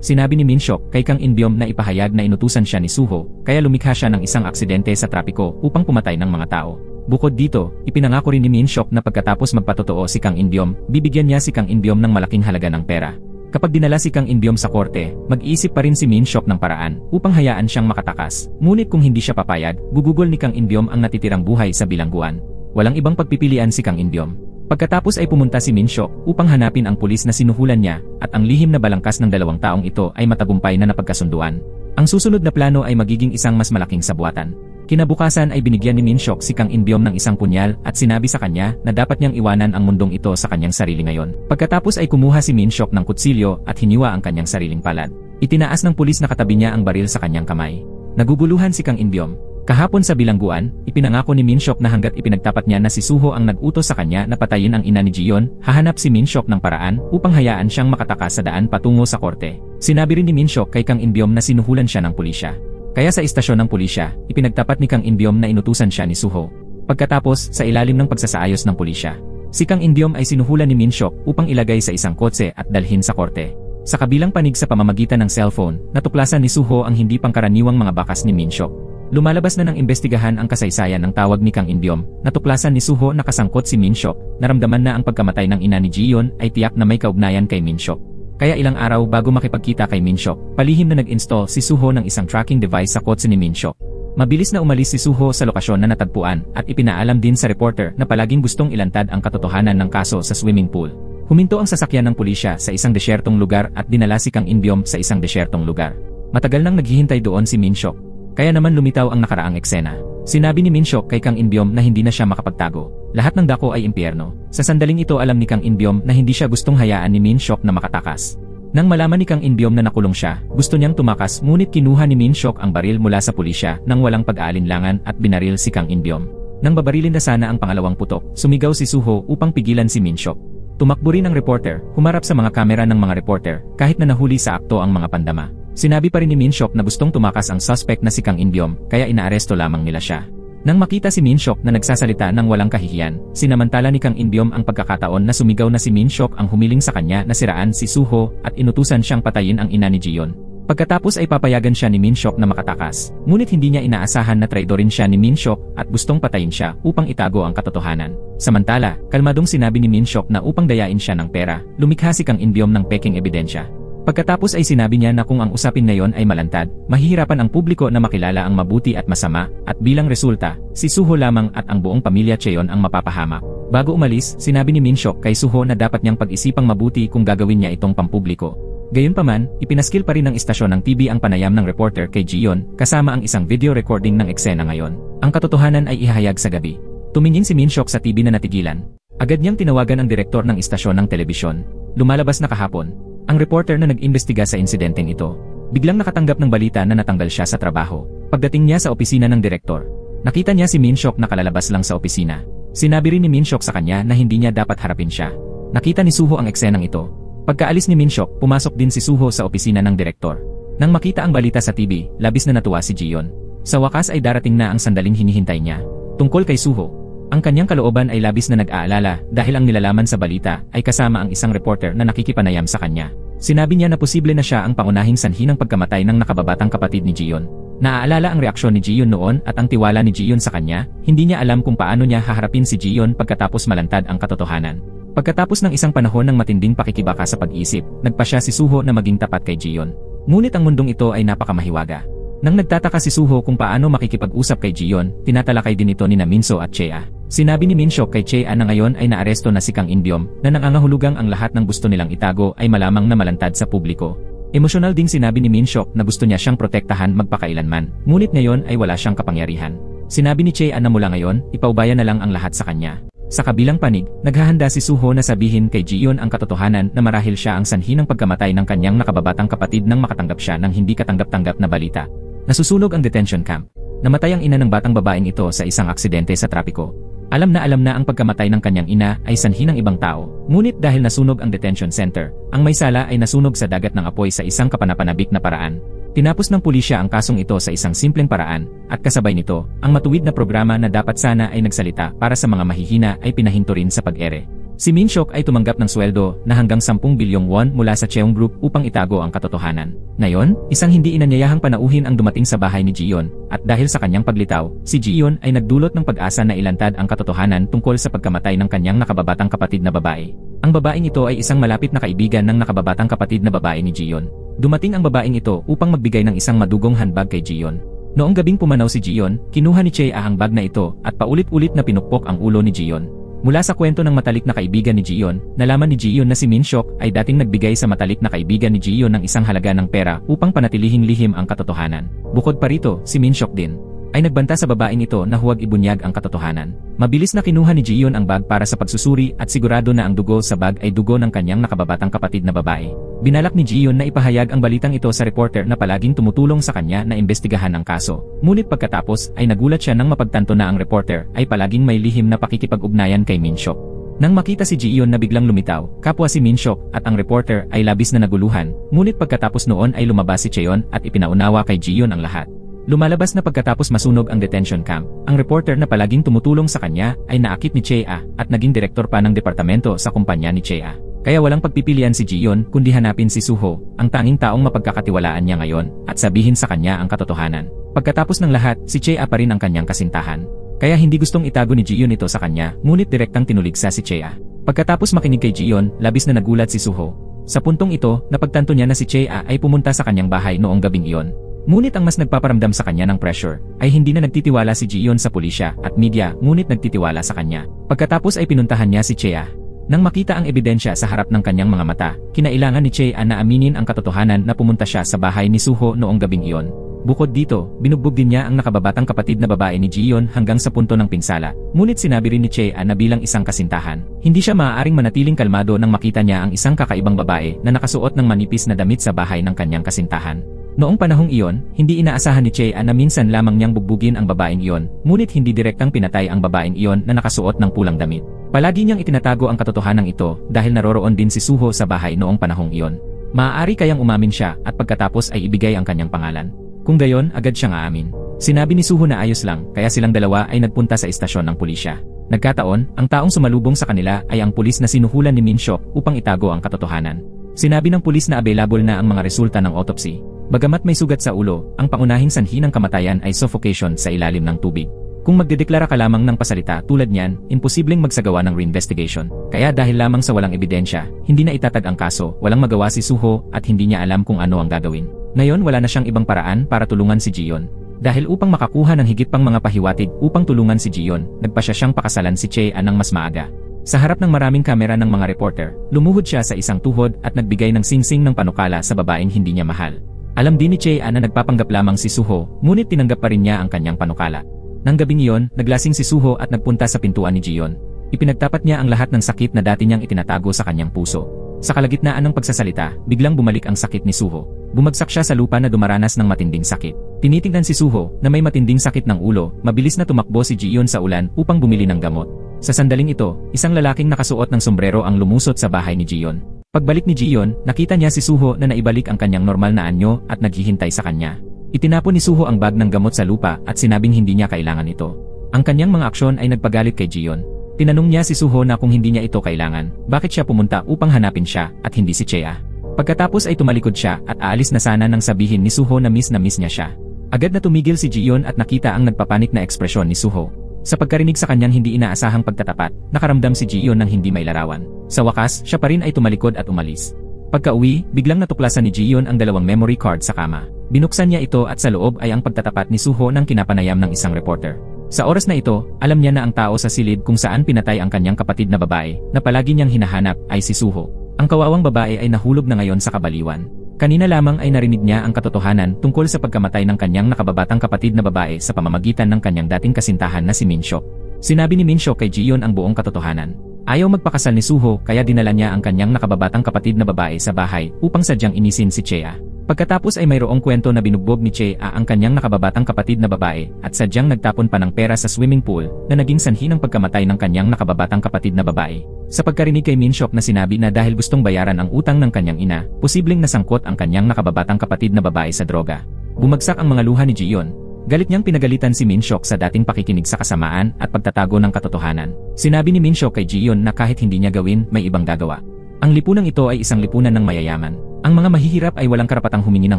sinabi ni Min-seok kay Kang In-byom na ipahayag na inutusan siya ni Suho, kaya lumikha siya ng isang aksidente sa trapiko upang pumatay ng mga tao. Bukod dito, ipinangako rin ni Min-seok na pagkatapos magpatotoo si Kang In-byom, bibigyan niya si Kang In-byom ng malaking halaga ng pera. Kapag dinala si Kang In-byom sa korte, mag-iisip pa rin si Min-seok ng paraan upang hayaan siyang makatakas. Ngunit kung hindi siya papayag, gugugol ni Kang In-byom ang natitirang buhay sa bilangguan. Walang ibang pagpipilian si Kang In-byom. Pagkatapos ay pumunta si Min-seok upang hanapin ang pulis na sinuhulan niya at ang lihim na balangkas ng dalawang taong ito ay matagumpay na napagkasunduan. Ang susunod na plano ay magiging isang mas malaking sabwatan. Kinabukasan ay binigyan ni Minhyuk si Kang In-byum ng isang punyal at sinabi sa kanya na dapat niyang iwanan ang mundong ito sa kanyang sarili ngayon. Pagkatapos ay kumuha si Minhyuk ng kutsilyo at hiniwa ang kanyang sariling palad. Itinaas ng pulis na katabi niya ang baril sa kanyang kamay. Naguguluhan si Kang In-byum. Kahapon sa bilangguan, ipinangako ni Minhyuk na hanggat ipinagtapat niya na si Suho ang nag-utos sa kanya na patayin ang ina ni Jiyeon, hahanap si Minhyuk ng paraan upang hayaan siyang makatakas sa daan patungo sa korte. Sinabi rin ni Minhyuk kay Kang In-byum na sinuhulan siya ng pulisya. Kaya sa istasyon ng pulisya, ipinagtapat ni Kang In-byum na inutusan siya ni Suho. Pagkatapos, sa ilalim ng pagsasaayos ng pulisya, si Kang In-byum ay sinuhulan ni Minhyuk upang ilagay sa isang kotse at dalhin sa korte. Sa kabilang panig sa pamamagitan ng cellphone, natuklasan ni Suho ang hindi pangkaraniwang mga bakas ni Minhyuk. Lumalabas na ng imbestigahan ang kasaysayan ng tawag ni Kang In-byum. Natuklasan ni Suho na kasangkot si Minhyuk. Naramdaman na ang pagkamatay ng ina ni Jiyeon ay tiyak na may kaugnayan kay Minhyuk. Kaya ilang araw bago makipagkita kay Minhyuk, palihim na nag-install si Suho ng isang tracking device sa kotse ni Minhyuk. Mabilis na umalis si Suho sa lokasyon na natagpuan at ipinaalam din sa reporter na palaging gustong ilantad ang katotohanan ng kaso sa swimming pool. Huminto ang sasakyan ng pulisya sa isang desyertong lugar at dinala si Kang In-byum sa isang desyertong lugar. Matagal nang naghihintay doon si Minhyuk. Kaya naman lumitaw ang nakaraang eksena. Sinabi ni Minhyuk kay Kang In-byum na hindi na siya makapagtago. Lahat ng dako ay impyerno. Sa sandaling ito alam ni Kang In-byum na hindi siya gustong hayaan ni Minhyuk na makatakas. Nang malaman ni Kang In-byum na nakulong siya, gusto niyang tumakas ngunit kinuha ni Minhyuk ang baril mula sa pulisya nang walang pag-aalinlangan at binaril si Kang In-byum. Nang babarilin na sana ang pangalawang putok, sumigaw si Suho upang pigilan si Minhyuk. Tumakbo rin ang reporter, humarap sa mga kamera ng mga reporter, kahit na nahuli sa akto ang mga pandama. Sinabi pa rin ni Minhyuk na gustong tumakas ang suspect na si Kang In-byum, kaya inaaresto lamang nila siya. Nang makita si Minhyuk na nagsasalita ng walang kahihiyan, sinamantala ni Kang In-byum ang pagkakataon na sumigaw na si Minhyuk ang humiling sa kanya na siraan si Suho at inutusan siyang patayin ang ina ni Jiyeon. Pagkatapos ay papayagan siya ni Minhyuk na makatakas, ngunit hindi niya inaasahan na traidorin siya ni Minhyuk at gustong patayin siya upang itago ang katotohanan. Samantala, kalmadong sinabi ni Minhyuk na upang dayain siya ng pera, lumikha si Kang In-byum ng peking ebidensya. Pagkatapos ay sinabi niya na kung ang usapin ngayon ay malantad, mahihirapan ang publiko na makilala ang mabuti at masama, at bilang resulta, si Suho lamang at ang buong pamilya Cheon ang mapapahamak. Bago umalis, sinabi ni Minhyuk kay Suho na dapat niyang pag-isipang mabuti kung gagawin niya itong pampubliko. Gayunpaman, ipinaskil pa rin ng istasyon ng TV ang panayam ng reporter kay Jiyeon, kasama ang isang video recording ng eksena ngayon. Ang katotohanan ay ihahayag sa gabi. Tumingin si Minhyuk sa TV na natigilan. Agad niyang tinawagan ang direktor ng istasyon ng telebisyon. Lumalabas na kahapon. Ang reporter na nag-imbestiga sa insidenteng ito, biglang nakatanggap ng balita na natanggal siya sa trabaho. Pagdating niya sa opisina ng direktor, nakita niya si Minhyuk na kalalabas lang sa opisina. Sinabi rin ni Minhyuk sa kanya na hindi niya dapat harapin siya. Nakita ni Suho ang eksenang ito. Pagkaalis ni Minhyuk, pumasok din si Suho sa opisina ng direktor. Nang makita ang balita sa TV, labis na natuwa si Jiyeon. Sa wakas ay darating na ang sandaling hinihintay niya. Tungkol kay Suho, ang kanyang kalooban ay labis na nag-aalala dahil ang nilalaman sa balita ay kasama ang isang reporter na nakikipanayam sa kanya. Sinabi niya na posible na siya ang pangunahing sanhi ng pagkamatay ng nakababatang kapatid ni Jiyeon. Naaalala ang reaksyon ni Jiyeon noon at ang tiwala ni Jiyeon sa kanya, hindi niya alam kung paano niya haharapin si Jiyeon pagkatapos malantad ang katotohanan. Pagkatapos ng isang panahon ng matinding pakikibaka sa pag-isip, nagpa siya si Suho na maging tapat kay Jiyeon. Ngunit ang mundong ito ay napakamahiwaga. Nang nagtataka si Suho kung paano makikipag-usap kay Jiyeon, tinatalakay din ito ni Minso at Chea. Sinabi ni Minhyuk kay Chea na ngayon ay naaresto na si Kang In-byum na nangangahulugang ang lahat ng gusto nilang itago ay malamang na malantad sa publiko. Emosyonal ding sinabi ni Minhyuk na gusto niya siyang protektahan magpakailanman, ngunit ngayon ay wala siyang kapangyarihan. Sinabi ni Chea na mula ngayon, ipaubaya na lang ang lahat sa kanya. Sa kabilang panig, naghahanda si Suho na sabihin kay Jiyeon ang katotohanan na marahil siya ang sanhi ng pagkamatay ng kanyang nakababatang kapatid nang makatanggap siya ng hindi katanggap-tanggap na balita. Nasusunog ang detention camp. Namatay ang ina ng batang babaeng ito sa isang aksidente sa trapiko. Alam na ang pagkamatay ng kanyang ina ay sanhi ng ibang tao, ngunit dahil nasunog ang detention center, ang may sala ay nasunog sa dagat ng apoy sa isang kapanapanabik na paraan. Tinapos ng pulisya ang kasong ito sa isang simpleng paraan, at kasabay nito, ang matuwid na programa na dapat sana ay nagsalita para sa mga mahihina ay pinahinto rin sa pag-ere. Si Minhyuk ay tumanggap ng sweldo na hanggang 10 bilyong won mula sa Cheong Group upang itago ang katotohanan. Ngayon, isang hindi inanyayahang panauhin ang dumating sa bahay ni Jiyeon, at dahil sa kanyang paglitaw, si Jiyeon ay nagdulot ng pag-asa na ilantad ang katotohanan tungkol sa pagkamatay ng kanyang nakababatang kapatid na babae. Ang babaeng ito ay isang malapit na kaibigan ng nakababatang kapatid na babae ni Jiyeon. Dumating ang babaeng ito upang magbigay ng isang madugong handbag kay Jiyeon. Noong gabing pumanaw si Jiyeon, kinuha ni Chea ang bag na ito at paulit-ulit na pinukpok ang ulo ni Jiyeon. Mula sa kwento ng matalik na kaibigan ni Jiyeon, nalaman ni Jiyeon na si Minhyuk ay dating nagbigay sa matalik na kaibigan ni Jiyeon ng isang halaga ng pera upang panatilihing lihim ang katotohanan. Bukod pa rito, si Minhyuk din ay nagbanta sa babaeng ito na huwag ibunyag ang katotohanan. Mabilis na kinuha ni Jiyon ang bag para sa pagsusuri at sigurado na ang dugo sa bag ay dugo ng kanyang nakababatang kapatid na babae. Binalak ni Jiyon na ipahayag ang balitang ito sa reporter na palaging tumutulong sa kanya na imbestigahan ang kaso. Ngunit pagkatapos ay nagulat siya nang mapagtanto na ang reporter ay palaging may lihim na pakikipag-ugnayan kay Minhyuk. Nang makita si Jiyon na biglang lumitaw, kapwa si Minhyuk at ang reporter ay labis na naguluhan. Ngunit pagkatapos noon ay lumabas si Cheon at ipinaunawa kay Jiyon ang lahat. Lumalabas na pagkatapos masunog ang detention camp, ang reporter na palaging tumutulong sa kanya ay naakit ni Chea at naging direktor pa ng departamento sa kumpanya ni Chea. Kaya walang pagpipilian si Jiyon kundi hanapin si Suho, ang tanging taong mapagkakatiwalaan niya ngayon, at sabihin sa kanya ang katotohanan. Pagkatapos ng lahat, si Chea pa rin ang kanyang kasintahan. Kaya hindi gustong itago ni Jiyon ito sa kanya, ngunit direktang tinuligsa si Chea. Pagkatapos makinig kay Jiyon, labis na nagulat si Suho. Sa puntong ito, napagtanto niya na si Chea ay pumunta sa kanyang bahay noong gabing iyon. Ngunit ang mas nagpaparamdam sa kanya ng pressure ay hindi na nagtitiwala si Jiyon sa pulisya at media, ngunit nagtitiwala sa kanya. Pagkatapos ay pinuntahan niya si Chea. Nang makita ang ebidensya sa harap ng kanyang mga mata, kinailangan ni Chea na aminin ang katotohanan na pumunta siya sa bahay ni Suho noong gabing iyon. Bukod dito, binugbog din niya ang nakababatang kapatid na babae ni Jiyon hanggang sa punto ng pinsala. Ngunit sinabi rin ni Chea na bilang isang kasintahan, hindi siya maaaring manatiling kalmado nang makita niya ang isang kakaibang babae na nakasuot ng manipis na damit sa bahay ng kanyang kasintahan. Noong panahong iyon, hindi inaasahan ni Chea na minsan lamang niyang bugbugin ang babaeng iyon, ngunit hindi direktang pinatay ang babaeng iyon na nakasuot ng pulang damit. Palagi niyang itinatago ang katotohanan ito dahil naroroon din si Suho sa bahay noong panahong iyon. Maaari kayang umamin siya at pagkatapos ay ibigay ang kanyang pangalan. Kung gayon, agad siyang aamin. Sinabi ni Suho na ayos lang, kaya silang dalawa ay nagpunta sa istasyon ng pulisya. Nagkataon, ang taong sumalubong sa kanila ay ang pulis na sinuhulan ni Minhyuk upang itago ang katotohanan. Sinabi ng pulis na available na ang mga resulta ng autopsy. Bagamat may sugat sa ulo, ang pangunahing sanhi ng kamatayan ay suffocation sa ilalim ng tubig. Kung magdedeklara ka lamang ng pasalita tulad niyan, imposibleng magsagawa ng reinvestigation. Kaya dahil lamang sa walang ebidensya, hindi na itatag ang kaso, walang magawa si Suho at hindi niya alam kung ano ang gagawin. Ngayon wala na siyang ibang paraan para tulungan si Jiyon. Dahil upang makakuha ng higit pang mga pahiwatig upang tulungan si Jiyon, nagpasya siyang pakasalan si Chea ng mas maaga. Sa harap ng maraming kamera ng mga reporter, lumuhod siya sa isang tuhod at nagbigay ng singsing ng panukala sa babaeng hindi niya mahal. Alam din ni Chea na nagpapanggap lamang si Suho, ngunit tinanggap pa rin niya ang kanyang panukala. Nang gabing iyon, naglasing si Suho at nagpunta sa pintuan ni Jiyon. Ipinagtapat niya ang lahat ng sakit na dati niyang itinatago sa kanyang puso. Sa kalagitnaan ng pagsasalita, biglang bumalik ang sakit ni Suho. Bumagsak siya sa lupa na dumaranas ng matinding sakit. Tinitingnan si Suho na may matinding sakit ng ulo, mabilis na tumakbo si Jiyon sa ulan upang bumili ng gamot. Sa sandaling ito, isang lalaking nakasuot ng sombrero ang lumusot sa bahay ni Jiyon. Pagbalik ni Jiyon, nakita niya si Suho na naibalik ang kanyang normal na anyo at naghihintay sa kanya. Itinapon ni Suho ang bag ng gamot sa lupa at sinabing hindi niya kailangan ito. Ang kanyang mga aksyon ay nagpagalit kay Jiyon. Tinanong niya si Suho na kung hindi niya ito kailangan, bakit siya pumunta upang hanapin siya at hindi si Chea. Pagkatapos ay tumalikod siya at aalis na sana nang sabihin ni Suho na miss niya siya. Agad na tumigil si Jiyon at nakita ang nagpapanik na ekspresyon ni Suho. Sa pagkarinig sa kanyang hindi inaasahang pagtatapat, nakaramdam si Jiyon ng hindi may larawan. Sa wakas, siya pa rin ay tumalikod at umalis. Pagka-uwi, biglang natuklasan ni Jiyon ang dalawang memory card sa kama. Binuksan niya ito at sa loob ay ang pagtatapat ni Suho ng kinapanayam ng isang reporter. Sa oras na ito, alam niya na ang tao sa silid kung saan pinatay ang kanyang kapatid na babae, na palagi niyang hinahanap, ay si Suho. Ang kawawang babae ay nahulog na ngayon sa kabaliwan. Kanina lamang ay narinig niya ang katotohanan tungkol sa pagkamatay ng kanyang nakababatang kapatid na babae sa pamamagitan ng kanyang dating kasintahan na si Minhyuk. Sinabi ni Minhyuk kay Jiyon ang buong katotohanan. Ayaw magpakasal ni Suho kaya dinala niya ang kanyang nakababatang kapatid na babae sa bahay upang sadyang inisin si Chea. Pagkatapos ay mayroong kwento na binugbog ni Chea ang kanyang nakababatang kapatid na babae at sadyang nagtapon pa ng pera sa swimming pool na naging sanhi ng pagkamatay ng kanyang nakababatang kapatid na babae. Sa pagkarinig kay Minhyuk na sinabi na dahil gustong bayaran ang utang ng kanyang ina, posibleng nasangkot ang kanyang nakababatang kapatid na babae sa droga. Bumagsak ang mga luha ni Jiyon. Galit niyang pinagalitan si Minhyuk sa dating pakikinig sa kasamaan at pagtatago ng katotohanan. Sinabi ni Minhyuk kay Jiyon na kahit hindi niya gawin, may ibang gagawa. Ang lipunang ito ay isang lipunan ng mayayaman. Ang mga mahihirap ay walang karapatang humingi ng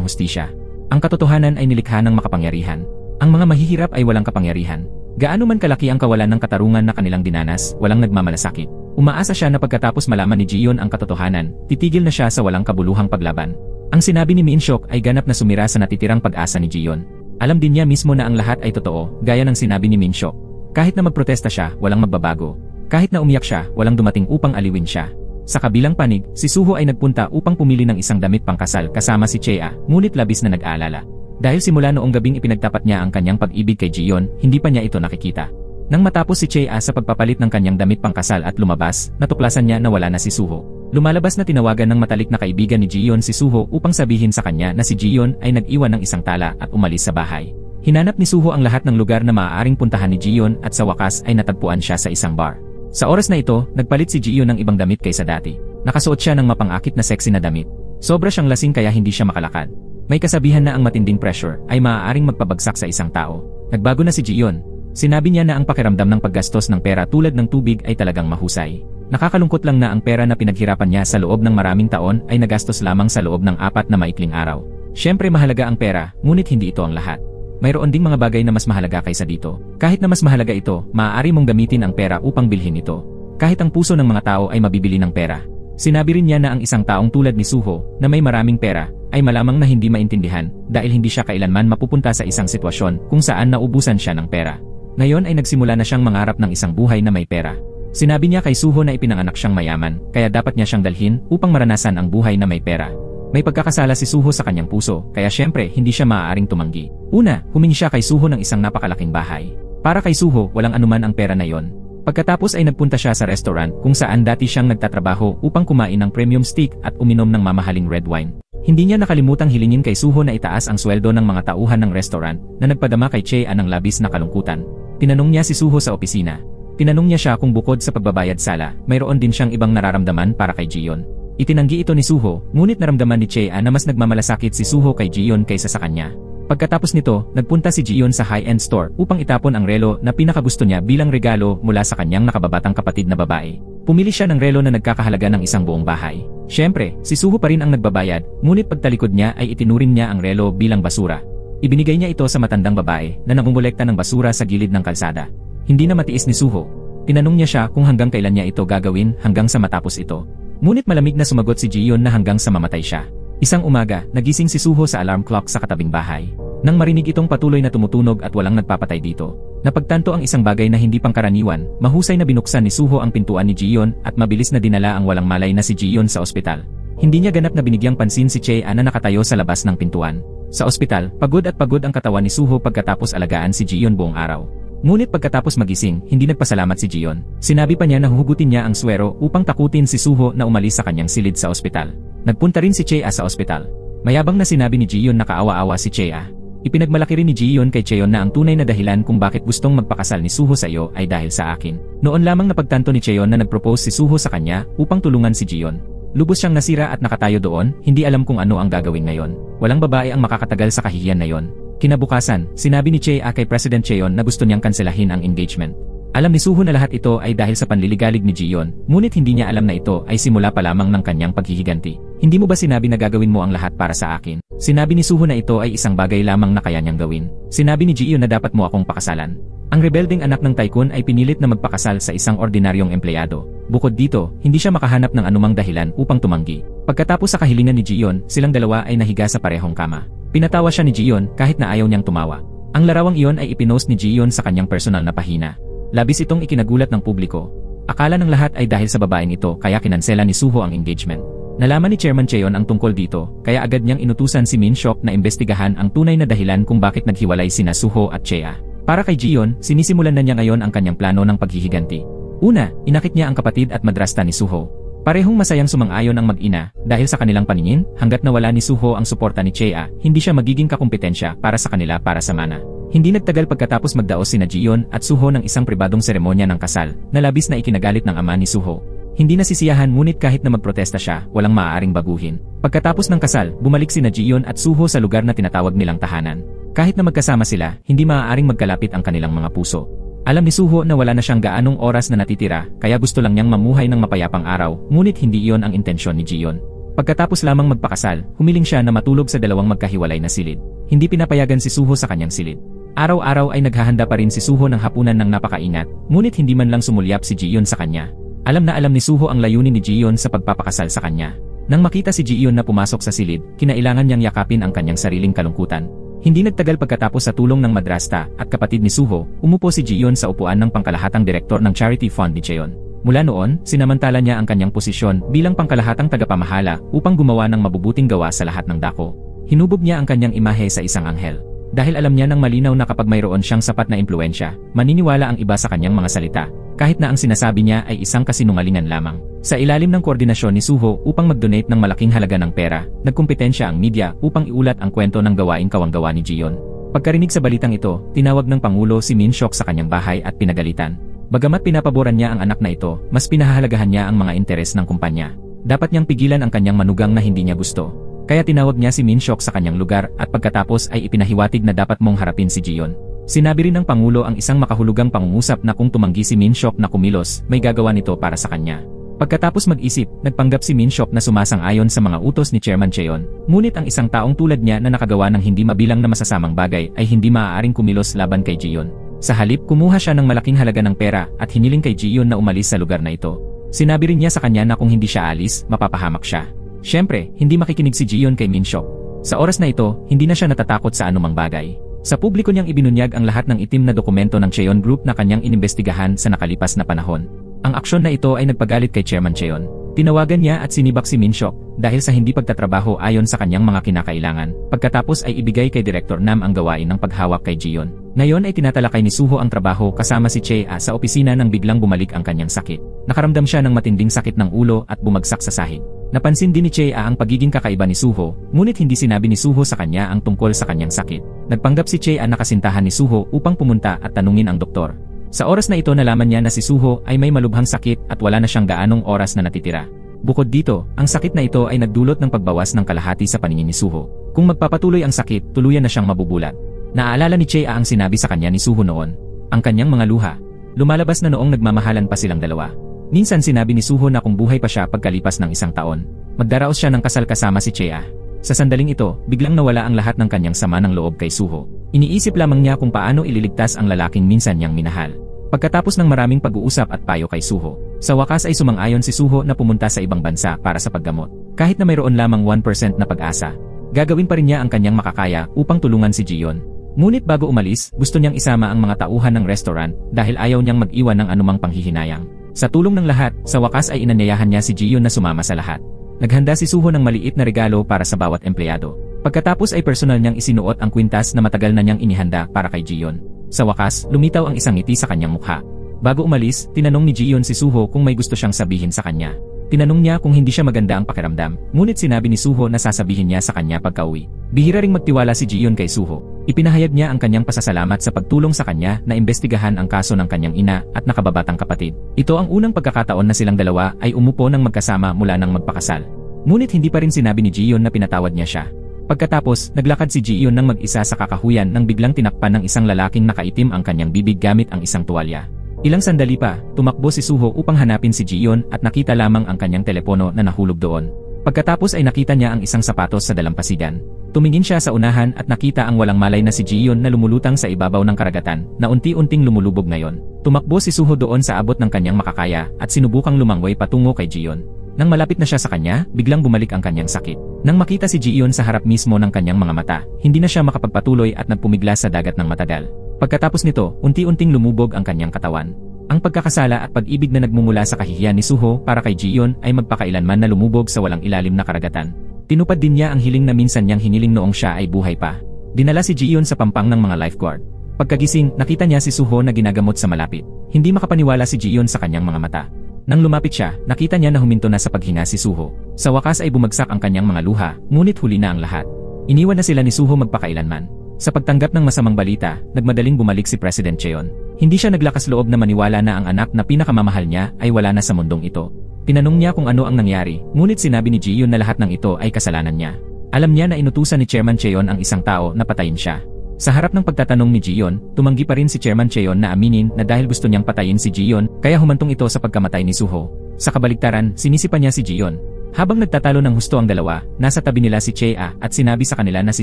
hustisya. Ang katotohanan ay nilikha ng makapangyarihan. Ang mga mahihirap ay walang kapangyarihan. Gaano man kalaki ang kawalan ng katarungan na kanilang dinanas, walang nagmamalasakit. Umaasa siya na pagkatapos malaman ni Jiyon ang katotohanan, titigil na siya sa walang kabuluhang paglaban. Ang sinabi ni Minhyuk ay ganap na sumira sa natitirang pag-asa ni Jiyon. Alam din niya mismo na ang lahat ay totoo, gaya ng sinabi ni Minhyuk. Kahit na magprotesta siya, walang magbabago. Kahit na umiyak siya, walang dumating upang aliwin siya. Sa kabilang panig, si Suho ay nagpunta upang pumili ng isang damit pangkasal kasama si Chea, ngunit labis na nag-aalala. Dahil simula noong gabing ipinagtapat niya ang kanyang pag-ibig kay Jiyon, hindi pa niya ito nakikita. Nang matapos si Chea sa pagpapalit ng kanyang damit pangkasal at lumabas, natuklasan niya na wala na si Suho. Lumalabas na tinawagan ng matalik na kaibigan ni Jiyon si Suho upang sabihin sa kanya na si Jiyon ay nag-iwan ng isang tala at umalis sa bahay. Hinanap ni Suho ang lahat ng lugar na maaaring puntahan ni Jiyon at sa wakas ay natagpuan siya sa isang bar. Sa oras na ito, nagpalit si Jiyon ng ibang damit kaysa dati. Nakasuot siya ng mapangakit na sexy na damit. Sobra siyang lasing kaya hindi siya makalakad. May kasabihan na ang matinding pressure ay maaaring magpabagsak sa isang tao. Nagbago na si Jiyon. Sinabi niya na ang pakiramdam ng paggastos ng pera tulad ng tubig ay talagang mahusay. Nakakalungkot lang na ang pera na pinaghirapan niya sa loob ng maraming taon ay nagastos lamang sa loob ng 4 na maikling araw. Siyempre mahalaga ang pera, ngunit hindi ito ang lahat. Mayroon ding mga bagay na mas mahalaga kaysa dito. Kahit na mas mahalaga ito, maaari mong gamitin ang pera upang bilhin ito. Kahit ang puso ng mga tao ay mabibili ng pera. Sinabi rin niya na ang isang taong tulad ni Suho, na may maraming pera, ay malamang na hindi maintindihan dahil hindi siya kailanman mapupunta sa isang sitwasyon kung saan naubusan siya ng pera. Ngayon ay nagsimula na siyang mangarap ng isang buhay na may pera. Sinabi niya kay Suho na ipinanganak siyang mayaman, kaya dapat niya siyang dalhin upang maranasan ang buhay na may pera. May pagkakasala si Suho sa kanyang puso, kaya syempre hindi siya maaaring tumanggi. Una, humingi siya kay Suho ng isang napakalaking bahay. Para kay Suho, walang anuman ang pera na yon. Pagkatapos ay nagpunta siya sa restaurant kung saan dati siyang nagtatrabaho upang kumain ng premium steak at uminom ng mamahaling red wine. Hindi niya nakalimutang hilingin kay Suho na itaas ang sweldo ng mga tauhan ng restaurant na nagpadama kay Chea ng labis na kalungkutan. Tinanong niya si Suho sa opisina. Tinanong niya siya kung bukod sa pagbabayad sala, mayroon din siyang ibang nararamdaman para kay Jiyon. Itinanggi ito ni Suho, ngunit naramdaman ni Chea na mas nagmamalasakit si Suho kay Jiyon kaysa sa kanya. Pagkatapos nito, nagpunta si Jiyon sa high-end store upang itapon ang relo na pinakagusto niya bilang regalo mula sa kanyang nakababatang kapatid na babae. Pumili siya ng relo na nagkakahalaga ng isang buong bahay. Siyempre, si Suho pa rin ang nagbabayad, ngunit pagtalikod niya ay itinuring niya ang relo bilang basura. Ibinigay niya ito sa matandang babae na nangungulekta ng basura sa gilid ng kalsada. Hindi na matiis ni Suho. Tinanong niya siya kung hanggang kailan niya ito gagawin hanggang sa matapos ito. Ngunit malamig na sumagot si Jiyon na hanggang sa mamatay siya. Isang umaga, nagising si Suho sa alarm clock sa katabing bahay. Nang marinig itong patuloy na tumutunog at walang nagpapatay dito, napagtanto ang isang bagay na hindi pangkaraniwan, mahusay na binuksan ni Suho ang pintuan ni Jiyon at mabilis na dinala ang walang malay na si Jiyon sa ospital. Hindi niya ganap na binigyang pansin si Chea na nakatayo sa labas ng pintuan. Sa ospital, pagod ang katawan ni Suho pagkatapos alagaan si Jiyon buong araw. Ngunit pagkatapos magising, hindi nagpasalamat si Jiyon. Sinabi pa niya na huhugutin niya ang swero upang takutin si Suho na umalis sa kanyang silid sa ospital. Nagpunta rin si Chea sa ospital. Mayabang na sinabi ni Jiyon na kaawa-awa si Chea. Ipinagmalaki rin ni Jiyon kay Cheon na ang tunay na dahilan kung bakit gustong magpakasal ni Suho sa iyo ay dahil sa akin. Noon lamang napagtanto ni Cheon na nagpropose si Suho sa kanya upang tulungan si Jiyon. Lubos siyang nasira at nakatayo doon, hindi alam kung ano ang gagawin ngayon. Walang babae ang makakatagal sa kahihiyan na yon. Kinabukasan, sinabi ni Chea kay President Cheon na gusto niyang kanselahin ang engagement. Alam ni Suho na lahat ito ay dahil sa panliligalig ni Jiyon, ngunit hindi niya alam na ito ay simula pa lamang ng kanyang paghihiganti. Hindi mo ba sinabi na gagawin mo ang lahat para sa akin? Sinabi ni Suho na ito ay isang bagay lamang na kaya niyang gawin. Sinabi ni Jiyon na dapat mo akong pakasalan. Ang rebelding anak ng tycoon ay pinilit na magpakasal sa isang ordinaryong empleyado. Bukod dito, hindi siya makahanap ng anumang dahilan upang tumanggi. Pagkatapos sa kahilingan ni Jiyon, silang dalawa ay nahiga sa parehong kama. Pinatawa siya ni Jiyon kahit na ayaw niyang tumawa. Ang larawang iyon ay ipinost ni Jiyon sa kanyang personal na pahina. Labis itong ikinagulat ng publiko. Akala ng lahat ay dahil sa babaeng ito kaya kinansela ni Suho ang engagement. Nalaman ni Chairman Cheon ang tungkol dito, kaya agad niyang inutusan si Min Shok na imbestigahan ang tunay na dahilan kung bakit naghiwalay sina Suho at Chea. Para kay Jiyon, sinisimulan na niya ngayon ang kanyang plano ng paghihiganti. Una, inakit niya ang kapatid at madrasta ni Suho. Parehong masayang sumang-ayon ang mag-ina dahil sa kanilang paningin, hanggat nawala ni Suho ang suporta ni Chea, hindi siya magiging kakumpetensya para sa kanila para sa mana. Hindi nagtagal pagkatapos magdaos sina Jiyon at Suho ng isang pribadong seremonya ng kasal, na labis na ikinagalit ng ama ni Suho. Hindi nasisiyahan ngunit kahit na magprotesta siya, walang maaaring baguhin. Pagkatapos ng kasal, bumalik sina Jiyon at Suho sa lugar na tinatawag nilang tahanan. Kahit na magkasama sila, hindi maaaring magkalapit ang kanilang mga puso. Alam ni Suho na wala na siyang gaanong oras na natitira, kaya gusto lang niyang mamuhay ng mapayapang araw, ngunit hindi iyon ang intensyon ni Jiyon. Pagkatapos lamang magpakasal, humiling siya na matulog sa dalawang magkahiwalay na silid. Hindi pinapayagan si Suho sa kanyang silid. Araw-araw ay naghahanda pa rin si Suho ng hapunan ng napakaingat, ngunit hindi man lang sumulyap si Jiyon sa kanya. Alam na alam ni Suho ang layunin ni Jiyon sa pagpapakasal sa kanya. Nang makita si Jiyon na pumasok sa silid, kinailangan niyang yakapin ang kanyang sariling kalungkutan. Hindi nagtagal pagkatapos sa tulong ng madrasta at kapatid ni Suho, umupo si Jiyon sa upuan ng pangkalahatang direktor ng charity fund ni Cheon. Mula noon, sinamantala niya ang kanyang posisyon bilang pangkalahatang tagapamahala upang gumawa ng mabubuting gawa sa lahat ng dako. Hinubog niya ang kanyang imahe sa isang anghel. Dahil alam niya ng malinaw na kapag mayroon siyang sapat na impluwensya, maniniwala ang iba sa kanyang mga salita, kahit na ang sinasabi niya ay isang kasinungalingan lamang. Sa ilalim ng koordinasyon ni Suho upang mag-donate ng malaking halaga ng pera, nagkumpetensya ang media upang iulat ang kwento ng gawaing kawanggawa ni Jiyon. Pagkarinig sa balitang ito, tinawag ng Pangulo si Min Seok sa kanyang bahay at pinagalitan. Bagamat pinapaboran niya ang anak na ito, mas pinahahalagahan niya ang mga interes ng kumpanya. Dapat niyang pigilan ang kanyang manugang na hindi niya gusto. Kaya tinawag niya si Min Seok sa kanyang lugar at pagkatapos ay ipinahiwatig na dapat mong harapin si Jiyon. Sinabi rin ng Pangulo ang isang makahulugang pangungusap na kung tumanggi si Min Seok na kumilos, may gagawa nito para sa kanya. Pagkatapos mag-isip, nagpanggap si Min Seok na sumasang-ayon sa mga utos ni Chairman Cheon. Ngunit ang isang taong tulad niya na nakagawa ng hindi mabilang na masasamang bagay ay hindi maaaring kumilos laban kay Jiyon. Sa halip, kumuha siya ng malaking halaga ng pera at hiniling kay Jiyon na umalis sa lugar na ito. Sinabi rin niya sa kanya na kung hindi siya alis, mapapahamak siya. Siyempre, hindi makikinig si Jiyon kay Min Seok. Sa oras na ito, hindi na siya natatakot sa anumang bagay. Sa publiko niyang ibinunyag ang lahat ng itim na dokumento ng Cheon Group na kanyang inimbestigahan sa nakalipas na panahon. Ang aksyon na ito ay nagpagalit kay Chairman Cheon. Tinawagan niya at sinibak si Min Seok dahil sa hindi pagtatrabaho ayon sa kanyang mga kinakailangan. Pagkatapos ay ibigay kay Director Nam ang gawain ng paghawak kay Jiyon. Ngayon ay tinatalakay ni Suho ang trabaho kasama si Chea sa opisina nang biglang bumalik ang kanyang sakit. Nakaramdam siya ng matinding sakit ng ulo at bumagsak sa sahig. Napansin din ni Chea ang pagiging kakaiba ni Suho, ngunit hindi sinabi ni Suho sa kanya ang tungkol sa kanyang sakit. Nagpanggap si Chea na kasintahan ni Suho upang pumunta at tanungin ang doktor. Sa oras na ito nalaman niya na si Suho ay may malubhang sakit at wala na siyang gaanong oras na natitira. Bukod dito, ang sakit na ito ay nagdulot ng pagbawas ng kalahati sa paningin ni Suho. Kung magpapatuloy ang sakit, tuluyan na siyang mabubulat. Naaalala ni Chea ang sinabi sa kanya ni Suho noon. Ang kanyang mga luha. Lumalabas na noong nagmamahalan pa silang dalawa. Minsan sinabi ni Suho na kung buhay pa siya pagkalipas ng isang taon, magdaraos siya ng kasal kasama si Chea. Sa sandaling ito, biglang nawala ang lahat ng kanyang sama ng loob kay Suho. Iniisip lamang niya kung paano ililigtas ang lalaking minsan niyang minahal. Pagkatapos ng maraming pag-uusap at payo kay Suho, sa wakas ay sumang-ayon si Suho na pumunta sa ibang bansa para sa paggamot. Kahit na mayroon lamang 1% na pag-asa, gagawin pa rin niya ang kanyang makakaya upang tulungan si Jiyon. Ngunit bago umalis, gusto niyang isama ang mga tauhan ng restaurant dahil ayaw niyang mag-iwan ng anumang panghihinayang. Sa tulong ng lahat, sa wakas ay inanyayahan niya si Jiyon na sumama sa lahat. Naghanda si Suho ng maliit na regalo para sa bawat empleyado. Pagkatapos ay personal niyang isinuot ang kwintas na matagal na niyang inihanda para kay Jiyon. Sa wakas, lumitaw ang isang ngiti sa kanyang mukha. Bago umalis, tinanong ni Jiyon si Suho kung may gusto siyang sabihin sa kanya. Tinanong niya kung hindi siya maganda ang pakiramdam, ngunit sinabi ni Suho na sasabihin niya sa kanya pagka-uwi. Bihira ring magtiwala si Jiyon kay Suho. Ipinahayag niya ang kanyang pasasalamat sa pagtulong sa kanya na imbestigahan ang kaso ng kanyang ina at nakababatang kapatid. Ito ang unang pagkakataon na silang dalawa ay umupo ng magkasama mula nang magpakasal. Ngunit hindi pa rin sinabi ni Jiyon na pinatawad niya siya. Pagkatapos, naglakad si Jiyon nang mag-isa sa kakahuyan nang biglang tinakpan ng isang lalaking nakaitim ang kanyang bibig gamit ang isang tuwalya. Ilang sandali pa, tumakbo si Suho upang hanapin si Jiyon at nakita lamang ang kanyang telepono na nahulog doon. Pagkatapos ay nakita niya ang isang sapatos sa dalampasigan. Tumingin siya sa unahan at nakita ang walang malay na si Jiyon na lumulutang sa ibabaw ng karagatan na unti-unting lumulubog ngayon. Tumakbo si Suho doon sa abot ng kanyang makakaya at sinubukang lumangway patungo kay Jiyon. Nang malapit na siya sa kanya, biglang bumalik ang kanyang sakit. Nang makita si Jiyon sa harap mismo ng kanyang mga mata, hindi na siya makapagpatuloy at nagpumigla sa dagat ng matagal. Pagkatapos nito, unti-unting lumubog ang kanyang katawan. Ang pagkakasala at pag-ibig na nagmumula sa kahihiyan ni Suho para kay Jiyon ay magpakailanman na lumubog sa walang ilalim na karagatan. Tinupad din niya ang hiling na minsan niyang hiniling noong siya ay buhay pa. Dinala si Jiyon sa pampang ng mga lifeguard. Pagkagising, nakita niya si Suho na ginagamot sa malapit. Hindi makapaniwala si Jiyon sa kanyang mga mata. Nang lumapit siya, nakita niya na huminto na sa paghinga si Suho. Sa wakas ay bumagsak ang kanyang mga luha, ngunit huli na ang lahat. Iniwan na sila ni Suho magpakailanman. Sa pagtanggap ng masamang balita, nagmadaling bumalik si President Cheon. Hindi siya naglakas loob na maniwala na ang anak na pinakamamahal niya ay wala na sa mundong ito. Tinanong niya kung ano ang nangyari, ngunit sinabi ni Jiyon na lahat ng ito ay kasalanan niya. Alam niya na inutusan ni Chairman Cheon ang isang tao na patayin siya. Sa harap ng pagtatanong ni Jiyon, tumanggi pa rin si Chairman Cheon na aminin na dahil gusto niyang patayin si Jiyon, kaya humantong ito sa pagkamatay ni Suho. Sa kabaligtaran, sinisipan niya si Jiyon. Habang nagtatalo ng husto ang dalawa, nasa tabi nila si Chea at sinabi sa kanila na si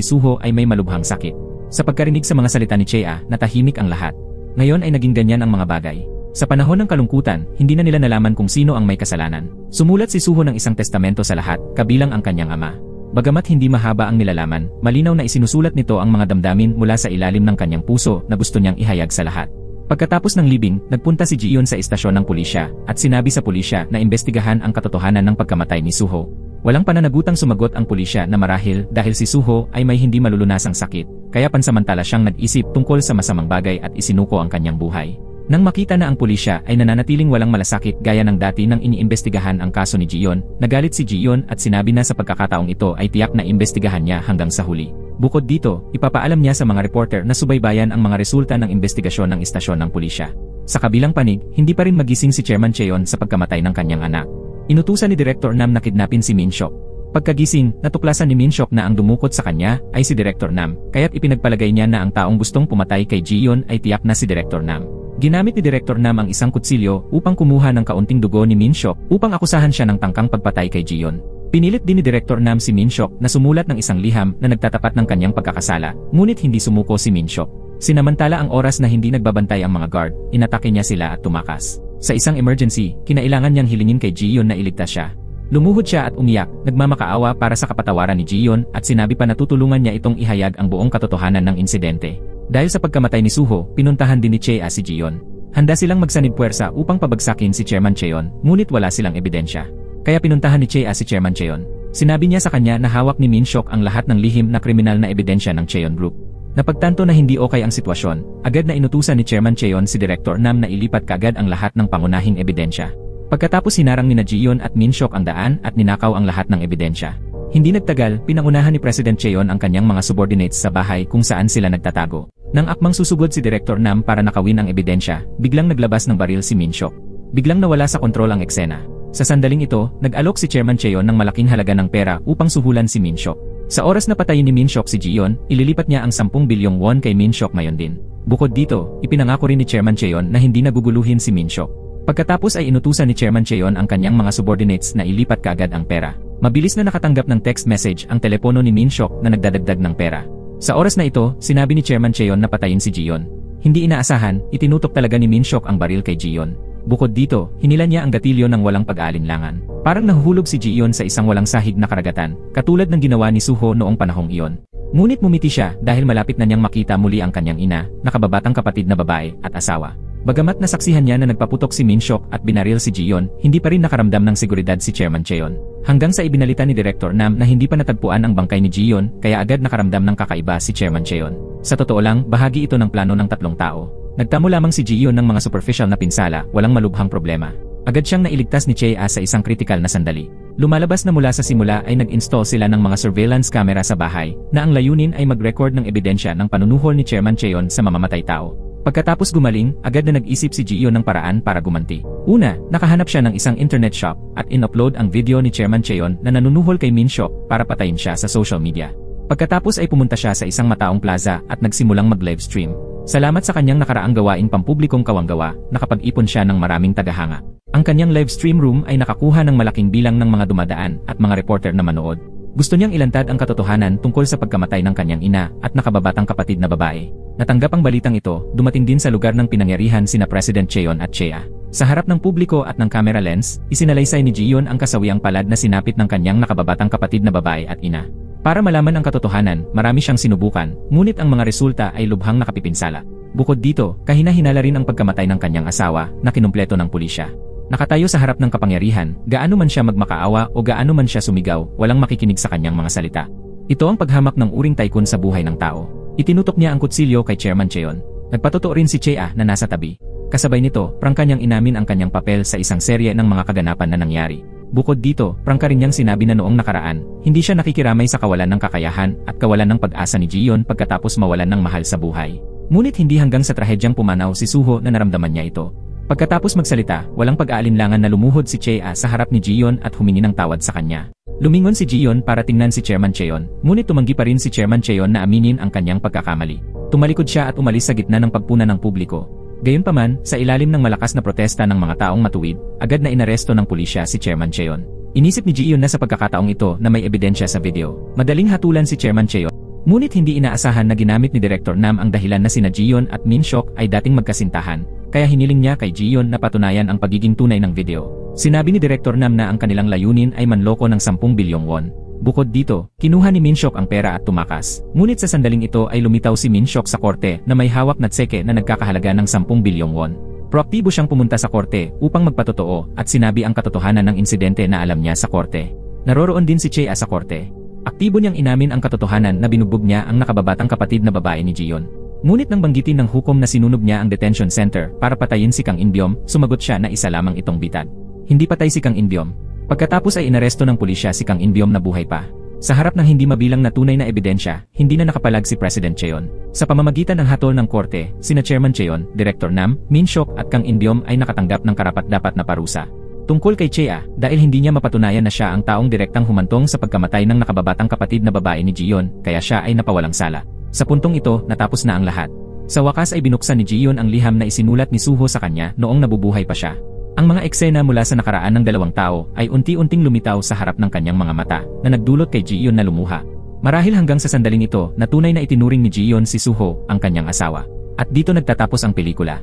Suho ay may malubhang sakit. Sa pagkarinig sa mga salita ni Chea, natahimik ang lahat. Ngayon ay naging ganyan ang mga bagay. Sa panahon ng kalungkutan, hindi na nila nalaman kung sino ang may kasalanan. Sumulat si Suho ng isang testamento sa lahat, kabilang ang kanyang ama. Bagamat hindi mahaba ang nilalaman, malinaw na isinusulat nito ang mga damdamin mula sa ilalim ng kanyang puso na gusto niyang ihayag sa lahat. Pagkatapos ng libing, nagpunta si Jiyon sa istasyon ng pulisya at sinabi sa pulisya na imbestigahan ang katotohanan ng pagkamatay ni Suho. Walang pananagutang sumagot ang pulisya na marahil dahil si Suho ay may hindi malulunasang sakit, kaya pansamantala siyang nag-isip tungkol sa masamang bagay at isinuko ang kanyang buhay. Nang makita na ang pulisya ay nananatiling walang malasakit gaya ng dati nang iniimbestigahan ang kaso ni Jiyon, nagalit si Jiyon at sinabi na sa pagkakataong ito ay tiyak na imbestigahan niya hanggang sa huli. Bukod dito, ipapaalam niya sa mga reporter na subaybayan ang mga resulta ng investigasyon ng istasyon ng pulisya. Sa kabilang panig, hindi pa rin magising si Chairman Cheon sa pagkamatay ng kanyang anak. Inutusan ni Director Nam na kidnapin si Min Shok. Pagkagising, natuklasan ni Min Shok na ang dumukot sa kanya ay si Director Nam, kaya't ipinagpalagay niya na ang taong gustong pumatay kay Jiyon ay tiyak na si Director Nam. Ginamit ni Director Nam ang isang kutsilyo upang kumuha ng kaunting dugo ni Min Shok upang akusahan siya ng tangkang pagpatay kay Jiyon. Pinilit din ni Director Nam si Min Shok na sumulat ng isang liham na nagtatapat ng kanyang pagkakasala, ngunit hindi sumuko si Min Shok. Sinamantala ang oras na hindi nagbabantay ang mga guard, inatake niya sila at tumakas. Sa isang emergency, kinailangan niyang hilingin kay Jiyon na iligtas siya. Lumuhod siya at umiyak, nagmamakaawa para sa kapatawaran ni Jiyon at sinabi pa na tutulungan niya itong ihayag ang buong katotohanan ng insidente. Dahil sa pagkamatay ni Suho, pinuntahan din ni Chea si Jiyon. Handa silang magsanib puwersa upang pabagsakin si Chairman Cheon, ngunit wala silang ebidensya. Kaya pinuntahan ni Chea si Chairman Cheon. Sinabi niya sa kanya na hawak ni Min Shok ang lahat ng lihim na kriminal na ebidensya ng Cheon Group. Napagtanto na hindi okay ang sitwasyon, agad na inutusan ni Chairman Cheon si Director Nam na ilipat kaagad ang lahat ng pangunahing ebidensya. Pagkatapos hinarang ni Jiyon at Min Shok ang daan at ninakaw ang lahat ng ebidensya. Hindi nagtagal, pinangunahan ni President Cheon ang kanyang mga subordinates sa bahay kung saan sila nagtatago. Nang akmang susugod si Director Nam para nakawin ang ebidensya, biglang naglabas ng baril si Min Shok. Biglang nawala sa kontrol ang eksena. Sa sandaling ito, nag-alok si Chairman Cheon ng malaking halaga ng pera upang suhulan si Min Shok. Sa oras na patayin ni Min Shok si Jiyon, ililipat niya ang 10 bilyong won kay Min Shok ngayon din. Bukod dito, ipinangako rin ni Chairman Cheon na hindi naguguluhin si Min Shok. Pagkatapos ay inutusan ni Chairman Cheon ang kanyang mga subordinates na ilipat kaagad ang pera. Mabilis na nakatanggap ng text message ang telepono ni Min Shok na nagdadagdag ng pera. Sa oras na ito, sinabi ni Chairman Cheon na patayin si Jiyon. Hindi inaasahan, itinutok talaga ni Min Shok ang baril kay Jiyon. Bukod dito, hinila niya ang gatilyo ng walang pag-aalinlangan. Parang nahuhulog si Jiyon sa isang walang sahig na karagatan, katulad ng ginawa ni Suho noong panahong iyon. Ngunit mumiti siya dahil malapit na niyang makita muli ang kanyang ina, nakababatang kapatid na babae at asawa. Bagamat nasaksihan niya na nagpaputok si Min Shok at binaril si Jiyon, hindi pa rin nakaramdam ng seguridad si Chairman Cheon. Hanggang sa ibinalita ni Director Nam na hindi pa natagpuan ang bangkay ni Jiyon, kaya agad nakaramdam ng kakaiba si Chairman Cheon. Sa totoo lang, bahagi ito ng plano ng tatlong tao. Nagtamo lamang si Jiyon ng mga superficial na pinsala, walang malubhang problema. Agad siyang nailigtas ni Chea sa isang kritikal na sandali. Lumalabas na mula sa simula ay nag-install sila ng mga surveillance camera sa bahay, na ang layunin ay mag-record ng ebidensya ng panunuhol ni Chairman Cheon sa mamamatay tao. Pagkatapos gumaling, agad na nag-isip si Jiyon ng paraan para gumanti. Una, nakahanap siya ng isang internet shop at in-upload ang video ni Chairman Cheon na nanunuhol kay Min Shok para patayin siya sa social media. Pagkatapos ay pumunta siya sa isang mataong plaza at nagsimulang mag-livestream. Salamat sa kanyang nakaraang gawaing pampublikong kawanggawa, nakapag-ipon siya ng maraming tagahanga. Ang kanyang livestream room ay nakakuha ng malaking bilang ng mga dumadaan at mga reporter na manood. Gusto niyang ilantad ang katotohanan tungkol sa pagkamatay ng kanyang ina at nakababatang kapatid na babae. Natanggap ang balitang ito, dumating din sa lugar ng pinangyarihan sina President Cheon at Chea. Sa harap ng publiko at ng camera lens, isinalaysay ni Jiyon ang kasawiang palad na sinapit ng kanyang nakababatang kapatid na babae at ina. Para malaman ang katotohanan, marami siyang sinubukan, ngunit ang mga resulta ay lubhang nakapipinsala. Bukod dito, kahina-hinala rin ang pagkamatay ng kanyang asawa, na kinumpleto ng pulisya. Nakatayo sa harap ng kapangyarihan, gaano man siya magmakaawa o gaano man siya sumigaw, walang makikinig sa kanyang mga salita. Ito ang paghamak ng uring tycoon sa buhay ng tao. Itinutok niya ang kutsilyo kay Chairman Cheon. Nagpatotoo rin si Chea na nasa tabi. Kasabay nito, prangka niyang inamin ang kanyang papel sa isang serye ng mga kaganapan na nangyari. Bukod dito, prangka rin niyang sinabi na noong nakaraan, hindi siya nakikiramay sa kawalan ng kakayahan at kawalan ng pag-asa ni Jiyon pagkatapos mawalan ng mahal sa buhay. Ngunit hindi hanggang sa trahedyang pumanaw si Suho na naramdaman niya ito. Pagkatapos magsalita, walang pag-aalinlangan na lumuhod si Chea sa harap ni Jiyon at humingi ng tawad sa kanya. Lumingon si Jiyon para tingnan si Chairman Cheon, ngunit tumanggi pa rin si Chairman Cheon na aminin ang kanyang pagkakamali. Tumalikod siya at umalis sa gitna ng pagpuna ng publiko. Gayunpaman, sa ilalim ng malakas na protesta ng mga taong matuwid, agad na inaresto ng pulisya si Chairman Cheon. Inisip ni Jiyon na sa pagkakataong ito na may ebidensya sa video, madaling hatulan si Chairman Cheon. Ngunit hindi inaasahan na ginamit ni Director Nam ang dahilan na sina Jiyon at Min Shok ay dating magkasintahan, kaya hiniling niya kay Jiyon na patunayan ang pagiging tunay ng video. Sinabi ni Director Nam na ang kanilang layunin ay manloko ng 10 bilyong won. Bukod dito, kinuha ni Min Shok ang pera at tumakas. Ngunit sa sandaling ito ay lumitaw si Min Shok sa korte na may hawak na tseke na nagkakahalaga ng 10 bilyong won. Proaktibo siyang pumunta sa korte upang magpatotoo at sinabi ang katotohanan ng insidente na alam niya sa korte. Naroroon din si Chea sa korte. Aktibo niyang inamin ang katotohanan na binugbog niya ang nakababatang kapatid na babae ni Jiyon. Ngunit nang banggitin ng hukom na sinunog niya ang detention center para patayin si Kang In-byom, sumagot siya na isa lamang itong bitad. Hindi patay si Kang In-byom. Pagkatapos ay inaresto ng pulisya si Kang In-byom na buhay pa. Sa harap ng hindi mabilang na tunay na ebidensya, hindi na nakapalag si President Cheon. Sa pamamagitan ng hatol ng korte, sina Chairman Cheon, Director Nam, Min Seok at Kang In-byom ay nakatanggap ng karapat-dapat na parusa. Tungkol kay Chea, dahil hindi niya mapatunayan na siya ang taong direktang humantong sa pagkamatay ng nakababatang kapatid na babae ni Jiyon, kaya siya ay napawalang sala. Sa puntong ito, natapos na ang lahat. Sa wakas ay binuksan ni Jiyon ang liham na isinulat ni Suho sa kanya noong nabubuhay pa siya. Ang mga eksena mula sa nakaraan ng dalawang tao ay unti-unting lumitaw sa harap ng kanyang mga mata na nagdulot kay Jiyon na lumuha. Marahil hanggang sa sandaling ito na tunay na itinuring ni Jiyon si Suho ang kanyang asawa. At dito nagtatapos ang pelikula.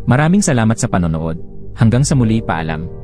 Maraming salamat sa panonood. Hanggang sa muli, paalam.